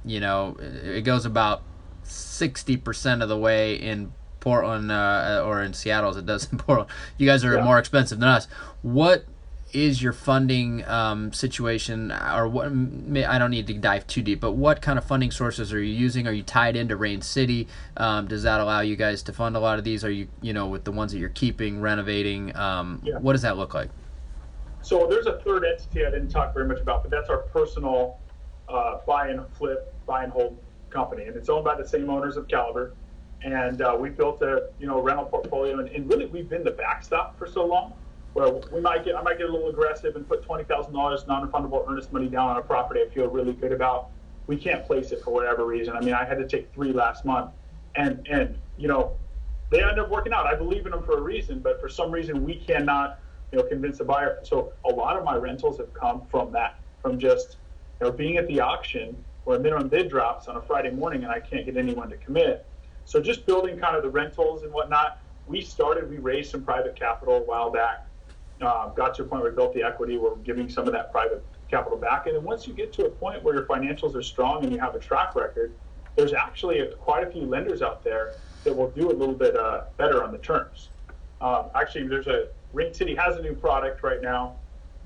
E: it goes about 60% of the way in Portland or in Seattle as it does in Portland. You guys are more expensive than us. What is your funding situation, or what? I don't need to dive too deep, but what kind of funding sources are you using? Are you tied into Rain City? Does that allow you guys to fund a lot of these? Are you, with the ones that you're keeping, renovating? What does that look like?
F: So there's a third entity I didn't talk very much about, but that's our personal buy and flip, buy and hold company, and it's owned by the same owners of Caliber. And we built a rental portfolio, and really we've been the backstop for so long. Well, I might get a little aggressive and put $20,000 non-refundable earnest money down on a property I feel really good about. We can't place it for whatever reason. I mean, I had to take 3 last month, and they end up working out. I believe in them for a reason, but for some reason we cannot convince a buyer. So a lot of my rentals have come from that, from just being at the auction where a minimum bid drops on a Friday morning and I can't get anyone to commit. So just building kind of the rentals and whatnot. We raised some private capital a while back. Got to a point where we built the equity. We're giving some of that private capital back. And then once you get to a point where your financials are strong and you have a track record, there's actually quite a few lenders out there that will do a little bit better on the terms. Actually, Ring City has a new product right now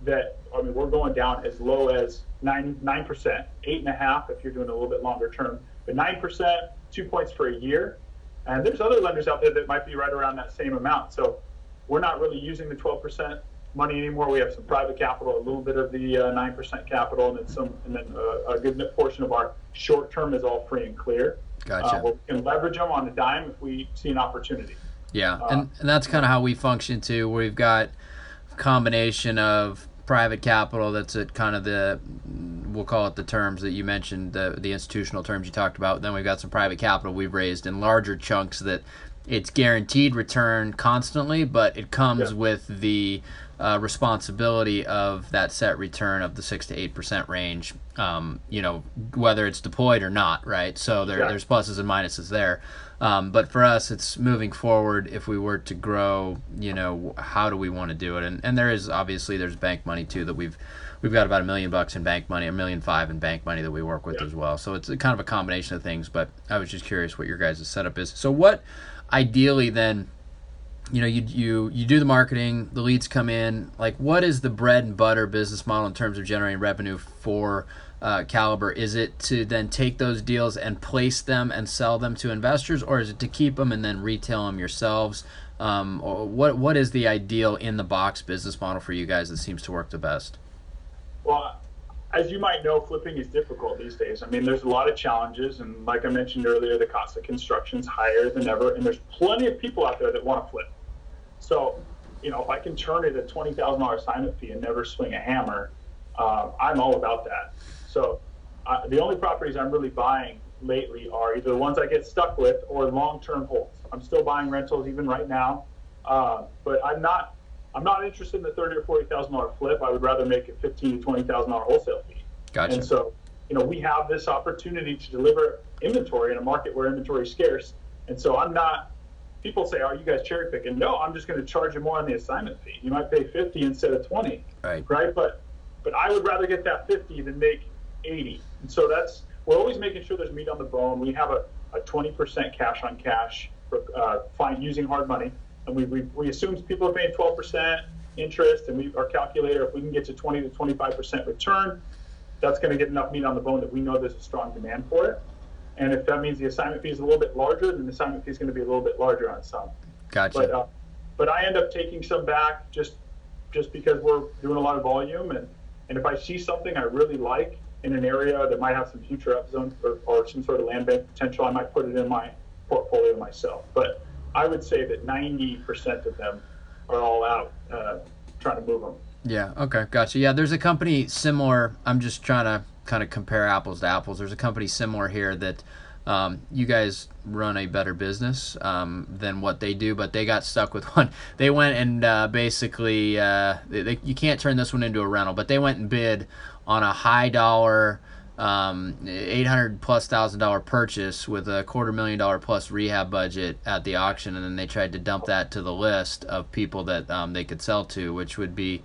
F: that, we're going down as low as 9%, 8.5% if you're doing a little bit longer term, but 9%, 2 points for a year. And there's other lenders out there that might be right around that same amount. So we're not really using the 12% money anymore. We have some private capital, a little bit of the 9% capital, and then a good portion of our short term is all free and clear.
E: Gotcha.
F: We can leverage them on a dime if we see an opportunity.
E: Yeah, and that's kind of how we function too. We've got a combination of private capital that's at kind of we'll call it the terms that you mentioned, the institutional terms you talked about. Then we've got some private capital we've raised in larger chunks that it's guaranteed return constantly, but it comes with the responsibility of that set return of the 6 to 8% range, whether it's deployed or not, right? So there's pluses and minuses there. But for us, it's moving forward. If we were to grow, how do we want to do it? And there's bank money too that we've got about $1 million in bank money, $1.5 million in bank money that we work with as well. So it's kind of a combination of things. But I was just curious what your guys' setup is. So what ideally then, you do the marketing, the leads come in. Like, what is the bread and butter business model in terms of generating revenue for Caliber? Is it to then take those deals and place them and sell them to investors, or is it to keep them and then retail them yourselves? Or what is the ideal in the box business model for you guys that seems to work the best?
F: Well, as you might know, flipping is difficult these days. There's a lot of challenges, and like I mentioned earlier, the cost of construction is higher than ever, and there's plenty of people out there that want to flip. So, if I can turn it a $20,000 assignment fee and never swing a hammer, I'm all about that. So The only properties I'm really buying lately are either the ones I get stuck with or long-term holds. I'm still buying rentals even right now, but I'm not interested in the $30,000 or $40,000 flip. I would rather make a $15,000 to $20,000 wholesale fee.
E: Gotcha.
F: And so, we have this opportunity to deliver inventory in a market where inventory is scarce. And so people say, "Are you guys cherry picking?" No, I'm just going to charge you more on the assignment fee. You might pay 50 instead of 20,
E: right?
F: But I would rather get that 50 than make 80. And so we're always making sure there's meat on the bone. We have a 20% cash on cash for using hard money. And we assume people are paying 12% interest, and our calculator, if we can get to 20 to 25% return, that's going to get enough meat on the bone that we know there's a strong demand for it. And if that means the assignment fee is a little bit larger, then the assignment fee is going to be a little bit larger on some.
E: Gotcha.
F: But I end up taking some back just because we're doing a lot of volume, and if I see something I really like in an area that might have some future upzone or some sort of land bank potential, I might put it in my portfolio myself. But I would say that 90% of them are all out trying to move them.
E: Yeah. Okay. Gotcha. Yeah. There's a company similar. I'm just trying to kind of compare apples to apples. There's a company similar here that you guys run a better business than what they do, but they got stuck with one. They went and basically you can't turn this one into a rental, but they went and bid on a high dollar $800,000+ purchase with a $250,000 plus rehab budget at the auction, and then they tried to dump that to the list of people that they could sell to, which would be,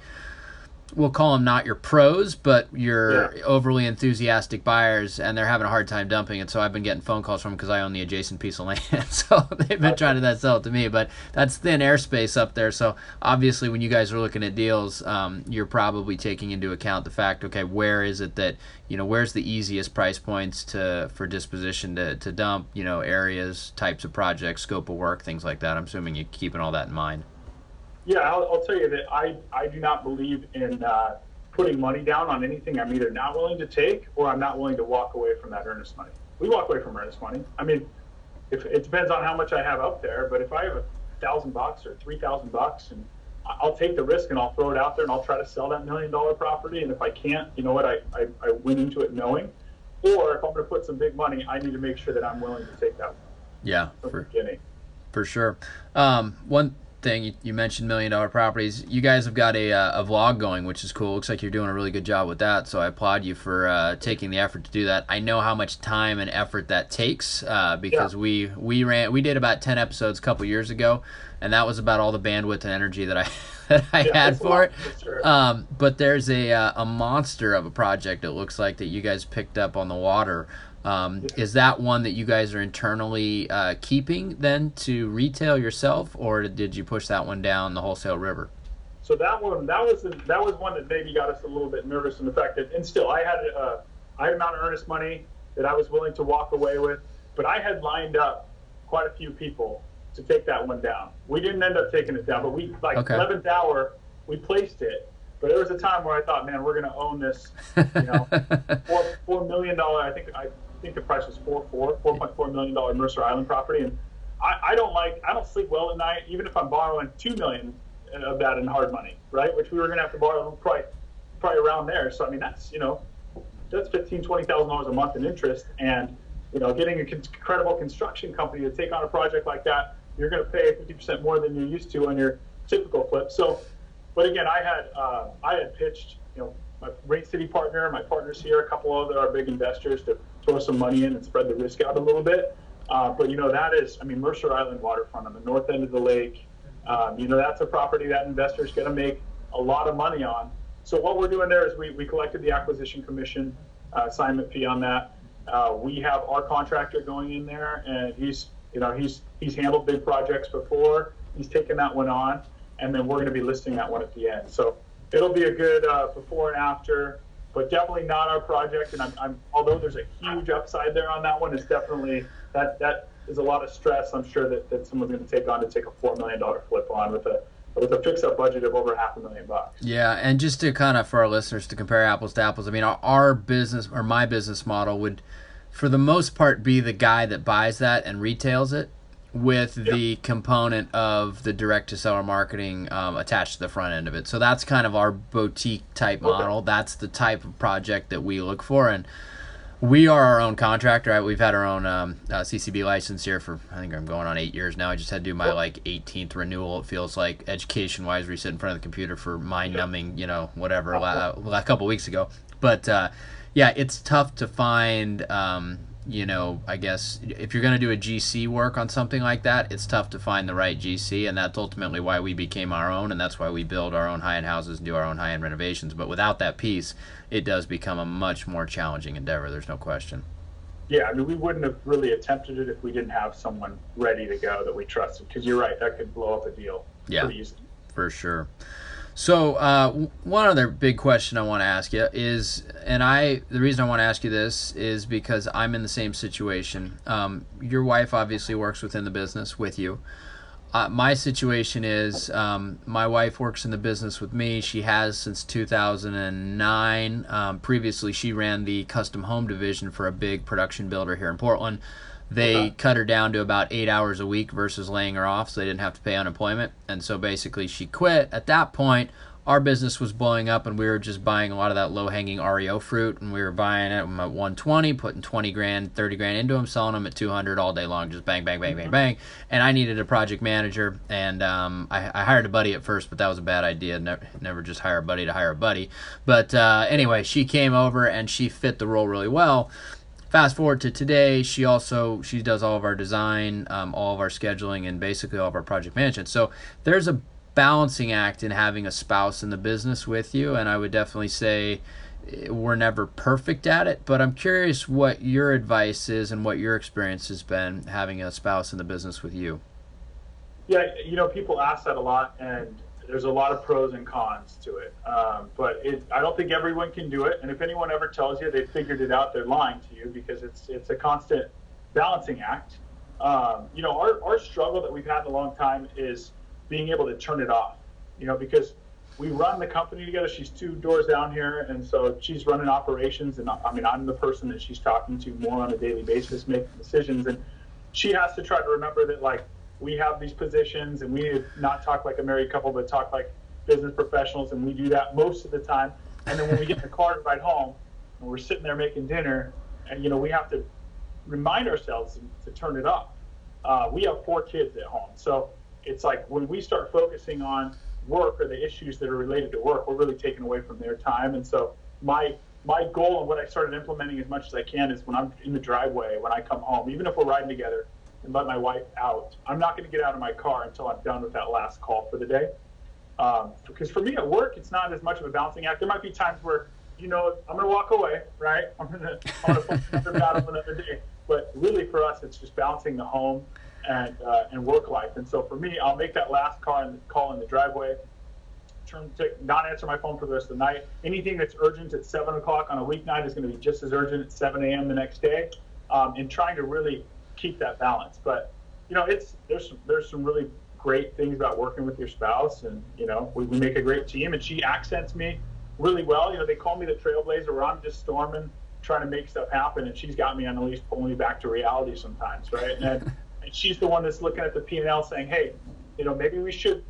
E: we'll call them not your pros, but your overly enthusiastic buyers, and they're having a hard time dumping it. So I've been getting phone calls from them because I own the adjacent piece of land. So they've been trying to sell it to me, but that's thin airspace up there. So obviously when you guys are looking at deals, you're probably taking into account the fact, okay, where is it that, where's the easiest price points for disposition to dump, areas, types of projects, scope of work, things like that. I'm assuming you're keeping all that in mind.
F: Yeah, I'll tell you that I do not believe in putting money down on anything I'm either not willing to take or I'm not willing to walk away from that earnest money. We walk away from earnest money. I mean, if it depends on how much I have up there, but if I have $1,000 or $3,000, and I'll take the risk and I'll throw it out there and I'll try to sell that $1 million property. And if I can't, you know what, I went into it knowing. Or if I'm going to put some big money, I need to make sure that I'm willing to take that.
E: Yeah,
F: from the beginning.
E: For sure. One thing you mentioned, $1 million properties. You guys have got a vlog going, which is cool. Looks like you're doing a really good job with that, so I applaud you for taking the effort to do that. I know how much time and effort that takes because we did about 10 episodes a couple years ago, and that was about all the bandwidth and energy that I had for it.
F: For sure.
E: But there's a monster of a project, it looks like, that you guys picked up on the water. Is that one that you guys are internally keeping then to retail yourself, or did you push that one down the wholesale river?
F: So that was one that maybe got us a little bit nervous in the fact that, and still I had an amount of earnest money that I was willing to walk away with, but I had lined up quite a few people to take that one down. We didn't end up taking it down, but 11th hour we placed it. But there was a time where I thought, man, we're going to own this. $4 million. I think the price was $4.4 million Mercer Island property, and I don't sleep well at night, even if I'm borrowing $2 million of that in hard money, right? Which we were going to have to borrow probably around there. So I mean, that's $15,000-$20,000 a month in interest, and getting a credible construction company to take on a project like that, you're going to pay 50% more than you're used to on your typical flip. So, but again, I had pitched, my Rate City partner, my partners here, a couple other our big investors to throw some money in and spread the risk out a little bit. But that is, Mercer Island waterfront on the north end of the lake. That's a property that investors going to make a lot of money on. So what we're doing there is we collected the acquisition commission assignment fee on that. We have our contractor going in there, and he's handled big projects before. He's taken that one on, and then we're going to be listing that one at the end. So it'll be a good before and after, but definitely not our project. And I'm although there's a huge upside there on that one, it's definitely that is a lot of stress. I'm sure that someone's going to take on to take a $4 million flip on with a fix-up budget of over $500,000.
E: Yeah, and just to kind of, for our listeners, to compare apples to apples, our business, or my business model, would, for the most part, be the guy that buys that and retails it, with the component of the direct-to-seller marketing attached to the front end of it. So that's kind of our boutique-type model. That's the type of project that we look for. And We are our own contractor. We've had our own CCB license here for, I think I'm going on 8 years now. I just had to do my 18th renewal. It feels like education-wise, we sit in front of the computer for mind-numbing, whatever, a couple weeks ago. But yeah, it's tough to find. I guess if you're going to do a GC work on something like that, it's tough to find the right GC, and that's ultimately why we became our own, and that's why we build our own high-end houses and do our own high-end renovations. But without that piece, it does become a much more challenging endeavor. There's no question.
F: Yeah, I mean, we wouldn't have really attempted it if we didn't have someone ready to go that we trusted, because you're right, that could blow up a deal pretty easily.
E: For sure. So one other big question I want to ask you is, the reason I want to ask you this is because I'm in the same situation. Your wife obviously works within the business with you. My situation is my wife works in the business with me. She has since 2009. Previously, she ran the custom home division for a big production builder here in Portland. They cut her down to about 8 hours a week versus laying her off, so they didn't have to pay unemployment. And so basically she quit. At that point, our business was blowing up, and we were just buying a lot of that low-hanging REO fruit, and we were buying it at 120, putting 20 grand, 30 grand into them, selling them at 200 all day long, just bang, bang, bang, bang, bang. And I needed a project manager, and I hired a buddy at first, but that was a bad idea. Never just hire a buddy to hire a buddy. But anyway, she came over, and she fit the role really well. Fast forward to today, she does all of our design, all of our scheduling, and basically all of our project management. So there's a balancing act in having a spouse in the business with you, and I would definitely say we're never perfect at it, but I'm curious what your advice is and what your experience has been having a spouse in the business with you.
F: Yeah, people ask that a lot, and there's a lot of pros and cons to it. But I don't think everyone can do it. And if anyone ever tells you they figured it out, they're lying to you, because it's a constant balancing act. Our struggle that we've had in a long time is being able to turn it off, because we run the company together. She's 2 doors down here, and so she's running operations, and I'm the person that she's talking to more on a daily basis, making decisions, and she has to try to remember that, like, we have these positions, and we need to not talk like a married couple, but talk like business professionals, and we do that most of the time. And then when we get in the car to ride home, and we're sitting there making dinner, and we have to remind ourselves to turn it off. We have 4 kids at home, so it's like when we start focusing on work or the issues that are related to work, we're really taken away from their time. And so my goal, and what I started implementing as much as I can, is when I'm in the driveway, when I come home, even if we're riding together, and let my wife out, I'm not going to get out of my car until I'm done with that last call for the day. Because for me at work, it's not as much of a balancing act. There might be times where, I'm going to walk away, right? I'm going to fight another battle another day. But really for us, it's just balancing the home and work life. And so for me, I'll make that last call in the driveway, not answer my phone for the rest of the night. Anything that's urgent at 7 o'clock on a weeknight is going to be just as urgent at 7 a.m. the next day, and trying to really keep that balance. But there's some really great things about working with your spouse, and we make a great team, and she accents me really well. They call me the trailblazer, where I'm just storming, trying to make stuff happen, and she's got me on the leash, pulling me back to reality sometimes, right? And she's the one that's looking at the P&L saying, hey, maybe we should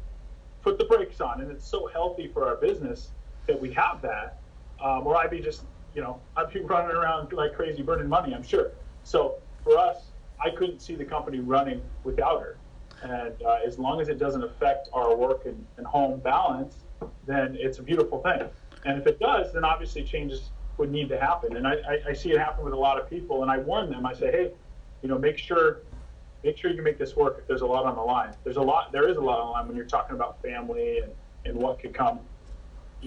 F: put the brakes on. And it's so healthy for our business that we have that, or I'd be just I'd be running around like crazy burning money, I'm sure. So for us, I couldn't see the company running without her. And as long as it doesn't affect our work and home balance, then it's a beautiful thing. And if it does, then obviously changes would need to happen. And I see it happen with a lot of people, and I warn them. I say, hey, make sure you make this work if there's a lot on the line. There is a lot on the line when you're talking about family and what could come,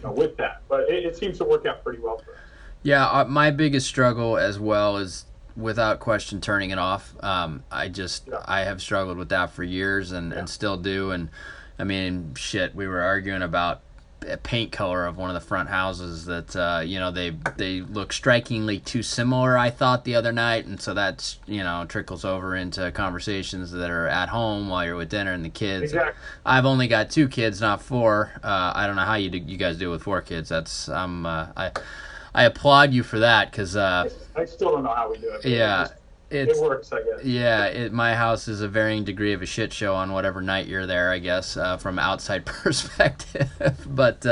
F: with that. But it seems to work out pretty well for us.
E: Yeah, my biggest struggle as well is, without question, turning it off. I have struggled with that for years and still do. And I mean, we were arguing about a paint color of one of the front houses that they look strikingly too similar, I thought, the other night, and so that's trickles over into conversations that are at home while you're with dinner and the kids.
F: Exactly.
E: I've only got 2 kids, not 4. I don't know how you guys do it with 4 kids. I applaud you for that, because
F: I still don't know how we do it.
E: Yeah.
F: it works, I guess.
E: Yeah, my house is a varying degree of a shit show on whatever night you're there, I guess, from outside perspective. But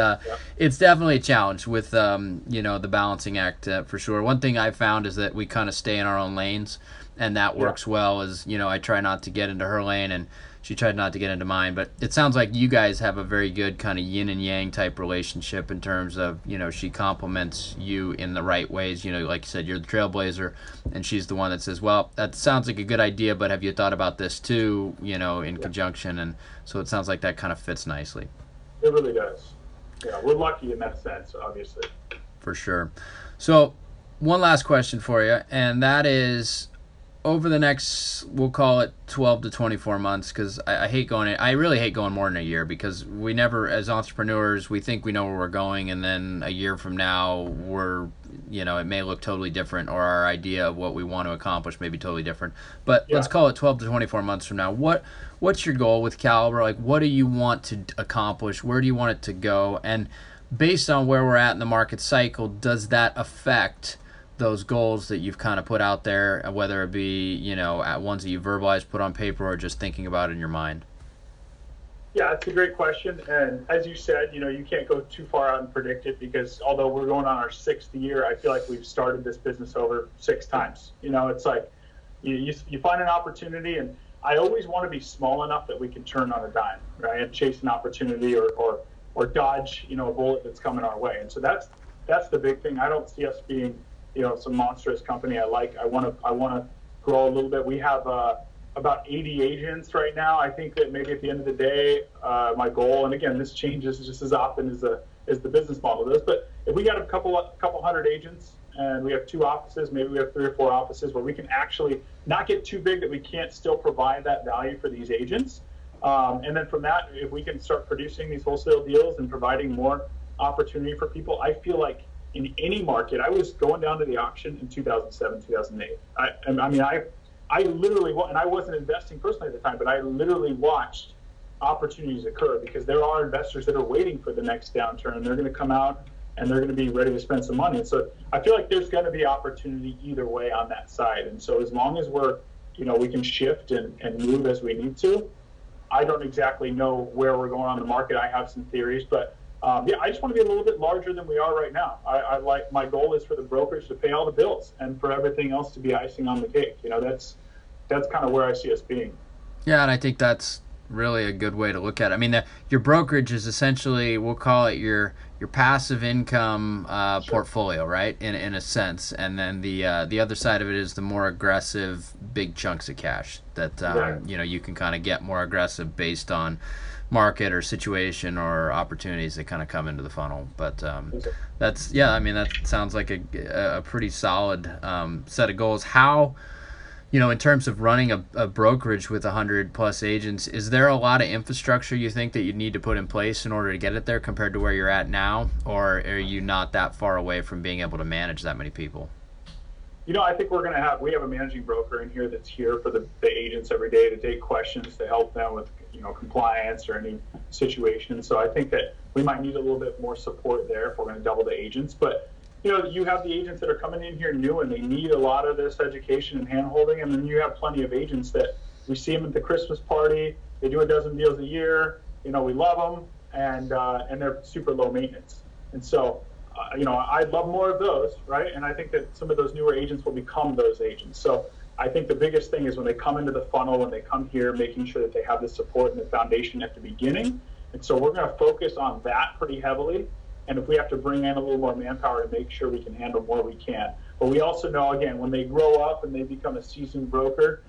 E: it's definitely a challenge with, the balancing act for sure. One thing I found is that we kind of stay in our own lanes, and that works well. As I try not to get into her lane, and she tried not to get into mine. But it sounds like you guys have a very good kind of yin and yang type relationship in terms of, she compliments you in the right ways. Like you said, you're the trailblazer, and she's the one that says, well, that sounds like a good idea, but have you thought about this too, in conjunction? And so it sounds like that kind of fits nicely.
F: It really does. Yeah, we're lucky in that sense, obviously.
E: For sure. So one last question for you, and that is, over the next, we'll call it 12 to 24 months, because I really hate going more than a year, because we never, as entrepreneurs, we think we know where we're going, and then a year from now, it may look totally different, or our idea of what we want to accomplish may be totally different. But let's call it 12 to 24 months from now. What's your goal with Caliber? Like, what do you want to accomplish? Where do you want it to go? And based on where we're at in the market cycle, does that affect those goals that you've kind of put out there, whether it be, at ones that you verbalize, put on paper, or just thinking about it in your mind?
F: Yeah, that's a great question. And as you said, you can't go too far out and predict it, because although we're going on our 6th year, I feel like we've started this business over 6 times. It's like you find an opportunity, and I always want to be small enough that we can turn on a dime, right? And chase an opportunity or dodge, a bullet that's coming our way. And so that's the big thing. I don't see us being some monstrous company. I want to grow a little bit. We have about 80 agents right now. I think that maybe at the end of the day, my goal, and again, this changes just as often as the business model does, but if we got a couple hundred agents and we have 2 offices, maybe we have 3 or 4 offices where we can actually not get too big that we can't still provide that value for these agents. And then from that, if we can start producing these wholesale deals and providing more opportunity for people, I feel like in any market, I was going down to the auction in 2007, 2008. I literally, and I wasn't investing personally at the time, but I literally watched opportunities occur, because there are investors that are waiting for the next downturn, and they're going to come out and they're going to be ready to spend some money. And so I feel like there's going to be opportunity either way on that side. And so as long as we're, we can shift and move as we need to. I don't exactly know where we're going on the market. I have some theories, but I just want to be a little bit larger than we are right now. I like, my goal is for the brokerage to pay all the bills and for everything else to be icing on the cake. That's kind of where I see us being.
E: Yeah, and I think that's really a good way to look at it. I mean, your brokerage is essentially, we'll call it your passive income portfolio, right? In a sense, and then the other side of it is the more aggressive big chunks of cash that you can kind of get more aggressive based on market or situation or opportunities that kind of come into the funnel. But that sounds like a pretty solid set of goals. How, in terms of running a brokerage with 100+ agents, is there a lot of infrastructure you think that you need to put in place in order to get it there compared to where you're at now? Or are you not that far away from being able to manage that many people?
F: I think we have a managing broker in here that's here for the agents every day to take questions, to help them with, compliance or any situation. So I think that we might need a little bit more support there if we're going to double the agents. But, you have the agents that are coming in here new, and they need a lot of this education and hand-holding. And then you have plenty of agents that we see them at the Christmas party. They do a dozen deals a year. We love them, and they're super low maintenance. And so, I'd love more of those, right? And I think that some of those newer agents will become those agents. So I think the biggest thing is when they come into the funnel, when they come here, making sure that they have the support and the foundation at the beginning. And so we're going to focus on that pretty heavily. And if we have to bring in a little more manpower to make sure we can handle more, we can. But we also know, again, when they grow up and they become a seasoned broker,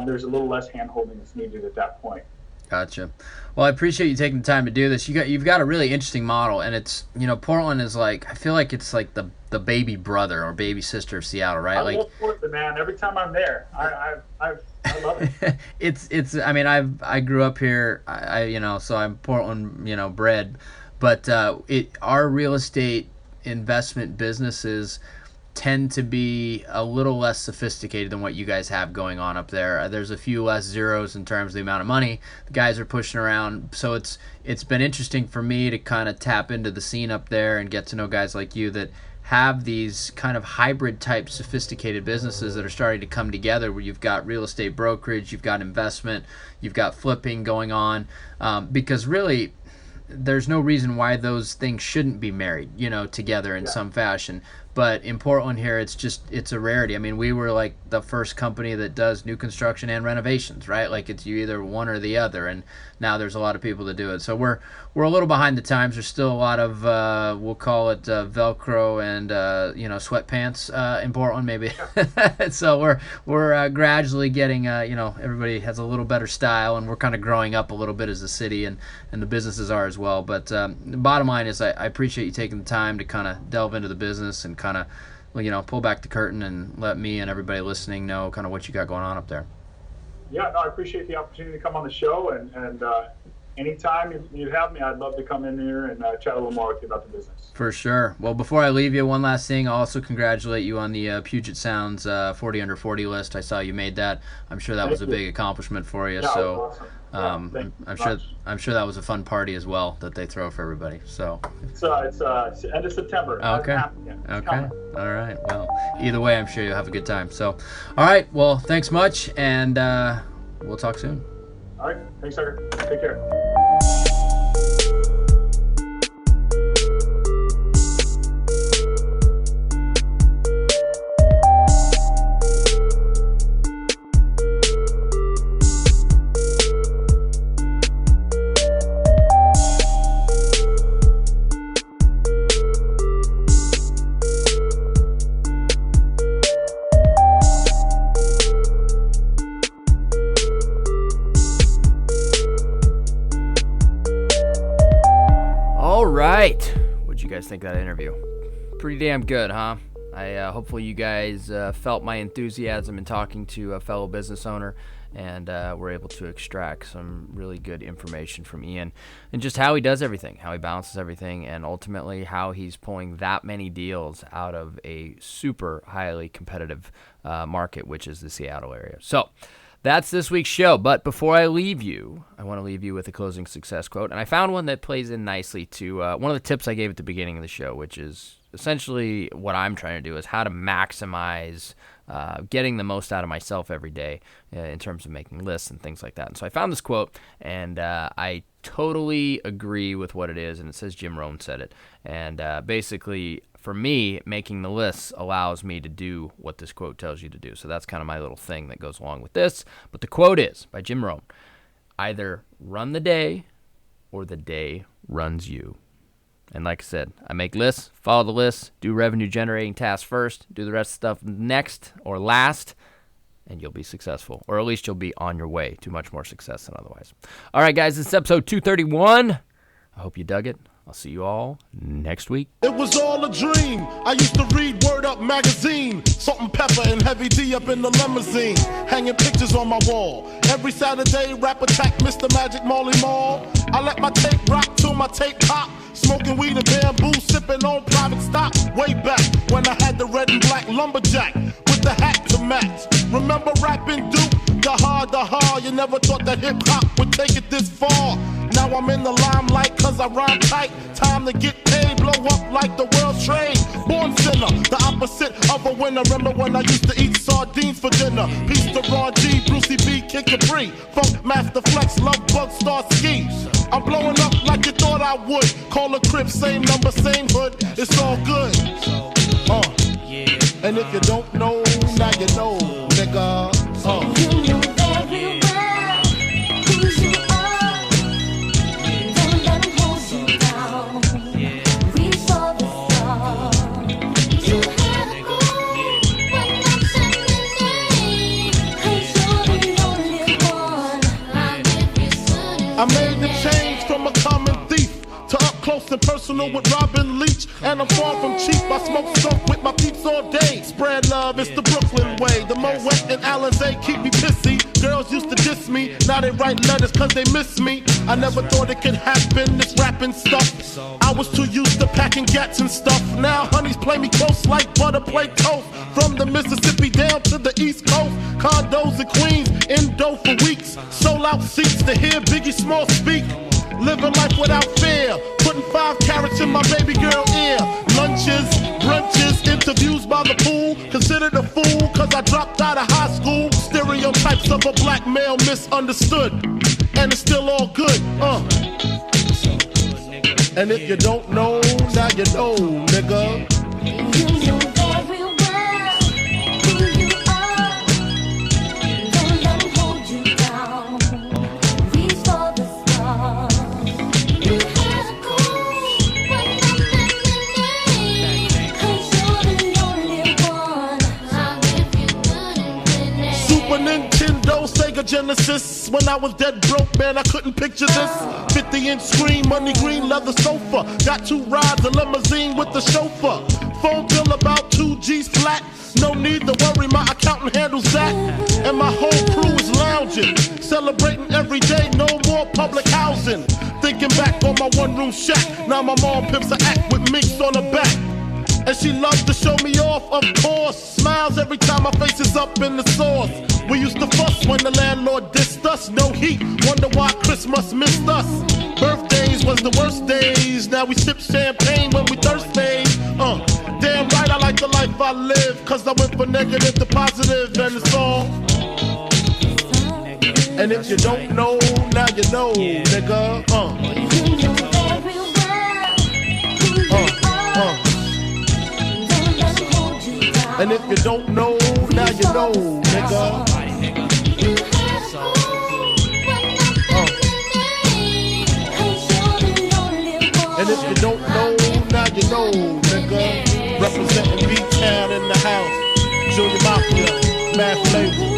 F: there's a little less hand-holding that's needed at that point.
E: Gotcha. Well, I appreciate you taking the time to do this. You've got a really interesting model, and it's, Portland is like, I feel like it's like the baby brother or baby sister of Seattle, right?
F: I love Portland, man. Every time I'm there, I love it.
E: it's. I mean, I grew up here. So I'm Portland, bred, but our real estate investment businesses tend to be a little less sophisticated than what you guys have going on up there. There's a few less zeros in terms of the amount of money the guys are pushing around. So it's been interesting for me to kind of tap into the scene up there and get to know guys like you that have these kind of hybrid type sophisticated businesses that are starting to come together, where you've got real estate brokerage, you've got investment, you've got flipping going on, because really there's no reason why those things shouldn't be married, together in some fashion. But in Portland here, it's a rarity. I mean, we were like the first company that does new construction and renovations, right? Like it's you either one or the other, and now there's a lot of people that do it. So we're a little behind the times. There's still a lot of we'll call it Velcro and sweatpants in Portland maybe. So we're gradually getting everybody has a little better style, and we're kind of growing up a little bit as a city, and the businesses are as well. But the bottom line is I appreciate you taking the time to kind of delve into the business and kind of pull back the curtain and let me and everybody listening know kind of what you got going on up there.
F: Yeah, no, I appreciate the opportunity to come on the show, and anytime you have me, I'd love to come in here and chat a little more with you about the business.
E: For sure. Well, before I leave you, one last thing. I'll also congratulate you on the Puget Sounds 40 under 40 list. I saw you made that. I'm sure that was a big accomplishment for you.
F: Yeah,
E: so
F: awesome.
E: I'm sure that was a fun party as well that they throw for everybody. So
F: it's end of September.
E: Okay. Okay. All right. Well, either way, I'm sure you'll have a good time. So, all right. Well, thanks much, and we'll talk soon.
F: All right. Thanks, Tucker. Take care.
E: What'd you guys think of that interview? Pretty damn good, huh? Hopefully you guys felt my enthusiasm in talking to a fellow business owner, and were able to extract some really good information from Ian and just how he does everything, how he balances everything, and ultimately how he's pulling that many deals out of a super highly competitive market, which is the Seattle area. So that's this week's show. But before I leave you, I want to leave you with a closing success quote. And I found one that plays in nicely to one of the tips I gave at the beginning of the show, which is essentially what I'm trying to do is how to maximize getting the most out of myself every day in terms of making lists and things like that. And so I found this quote, and I totally agree with what it is. And it says Jim Rohn said it. And basically, for me, making the lists allows me to do what this quote tells you to do. So that's kind of my little thing that goes along with this. But the quote is, by Jim Rohn, either run the day or the day runs you. And like I said, I make lists, follow the lists, do revenue-generating tasks first, do the rest of the stuff next or last, and you'll be successful. Or at least you'll be on your way to much more success than otherwise. All right, guys, this is episode 231. I hope you dug it. I'll see you all next week.
G: It was all a dream. I used to read Word Up magazine. Salt and pepper and heavy D up in the limousine. Hanging pictures on my wall. Every Saturday, rap attack Mr. Magic Marley Marl. I let my tape rock till my tape pop. Smoking weed and bamboo, sipping on private stock. Way back when I had the red and black lumberjack with the hat to match. Remember rapping Duke? The hard, you never thought that hip-hop would take it this far. Now I'm in the limelight cause I rhyme tight. Time to get paid, blow up like the world's trade. Born sinner, the opposite of a winner. Remember when I used to eat sardines for dinner? Peace to Ron G, Brucey B, Kid Capri, Funk Master Flex, Love Bug, Star Ski. I'm blowing up like you thought I would. Call a crib, same number, same hood. It's all good. And if you don't know, now you know, nigga.
H: You know very well who you are. Don't let them hold you down. Reach for the stars. You had a goal, but not suddenly. 'Cause you're the only one.
G: I made the change from a common thief to up close and personal with Robin Leach. And I'm far from cheap. I smoke skunk with my peeps all day. Spread love, it's the Brooklyn way. The Moet and Alizé keep me pissy. Girls used to diss me. Now they write letters cause they miss me. I never thought it could happen, this rapping stuff. I was too used to packing gats and stuff. Now honeys play me close like butter play toast. From the Mississippi down to the East Coast. Condos in Queens, indo for weeks. Sold out seats to hear Biggie Small speak. Living life without fear. Putting 5 carats in my baby girl ear. Lunches, brunches, interviews by the pool. Considered a fool cause I dropped out of high school. Stereotypes of a black male misunderstood. And it's still all good, And if you don't know, now you know, nigga.
H: You know very well who you are. Don't let 'em hold you down. Reach for the stars. You had a goal, but nothing remained. 'Cause you're the only one. I'll give you good and winning.
G: Super Nintendo, Sega Genesis. When I was dead broke, man, I couldn't picture this. 50-inch screen, money green, leather sofa. Got 2 rides, a limousine with the chauffeur. Phone bill about 2 G's flat. No need to worry, my accountant handles that. And my whole crew is lounging, celebrating every day, no more public housing. Thinking back on my one-room shack. Now my mom pimps an act with minks on her back. And she loves to show me off, of course. Smiles every time my face is up in the sauce. We used to fuss when the landlord dissed us. No heat, wonder why Christmas missed us. Birthdays was the worst days. Now we sip champagne when we thirsty. Damn right I like the life I live. Cause I went from negative to positive and it's all. And if you don't know, now you know, nigga.
H: You know very well who you are. Don't let 'em hold you down.
G: And if you don't know, now you know, nigga.
H: You had a goal, but nothing remained. 'Cause you're the only one.
G: And if you don't know, now you know, nigga. Representing B-Town in the house. Junior Mafia, Math Label.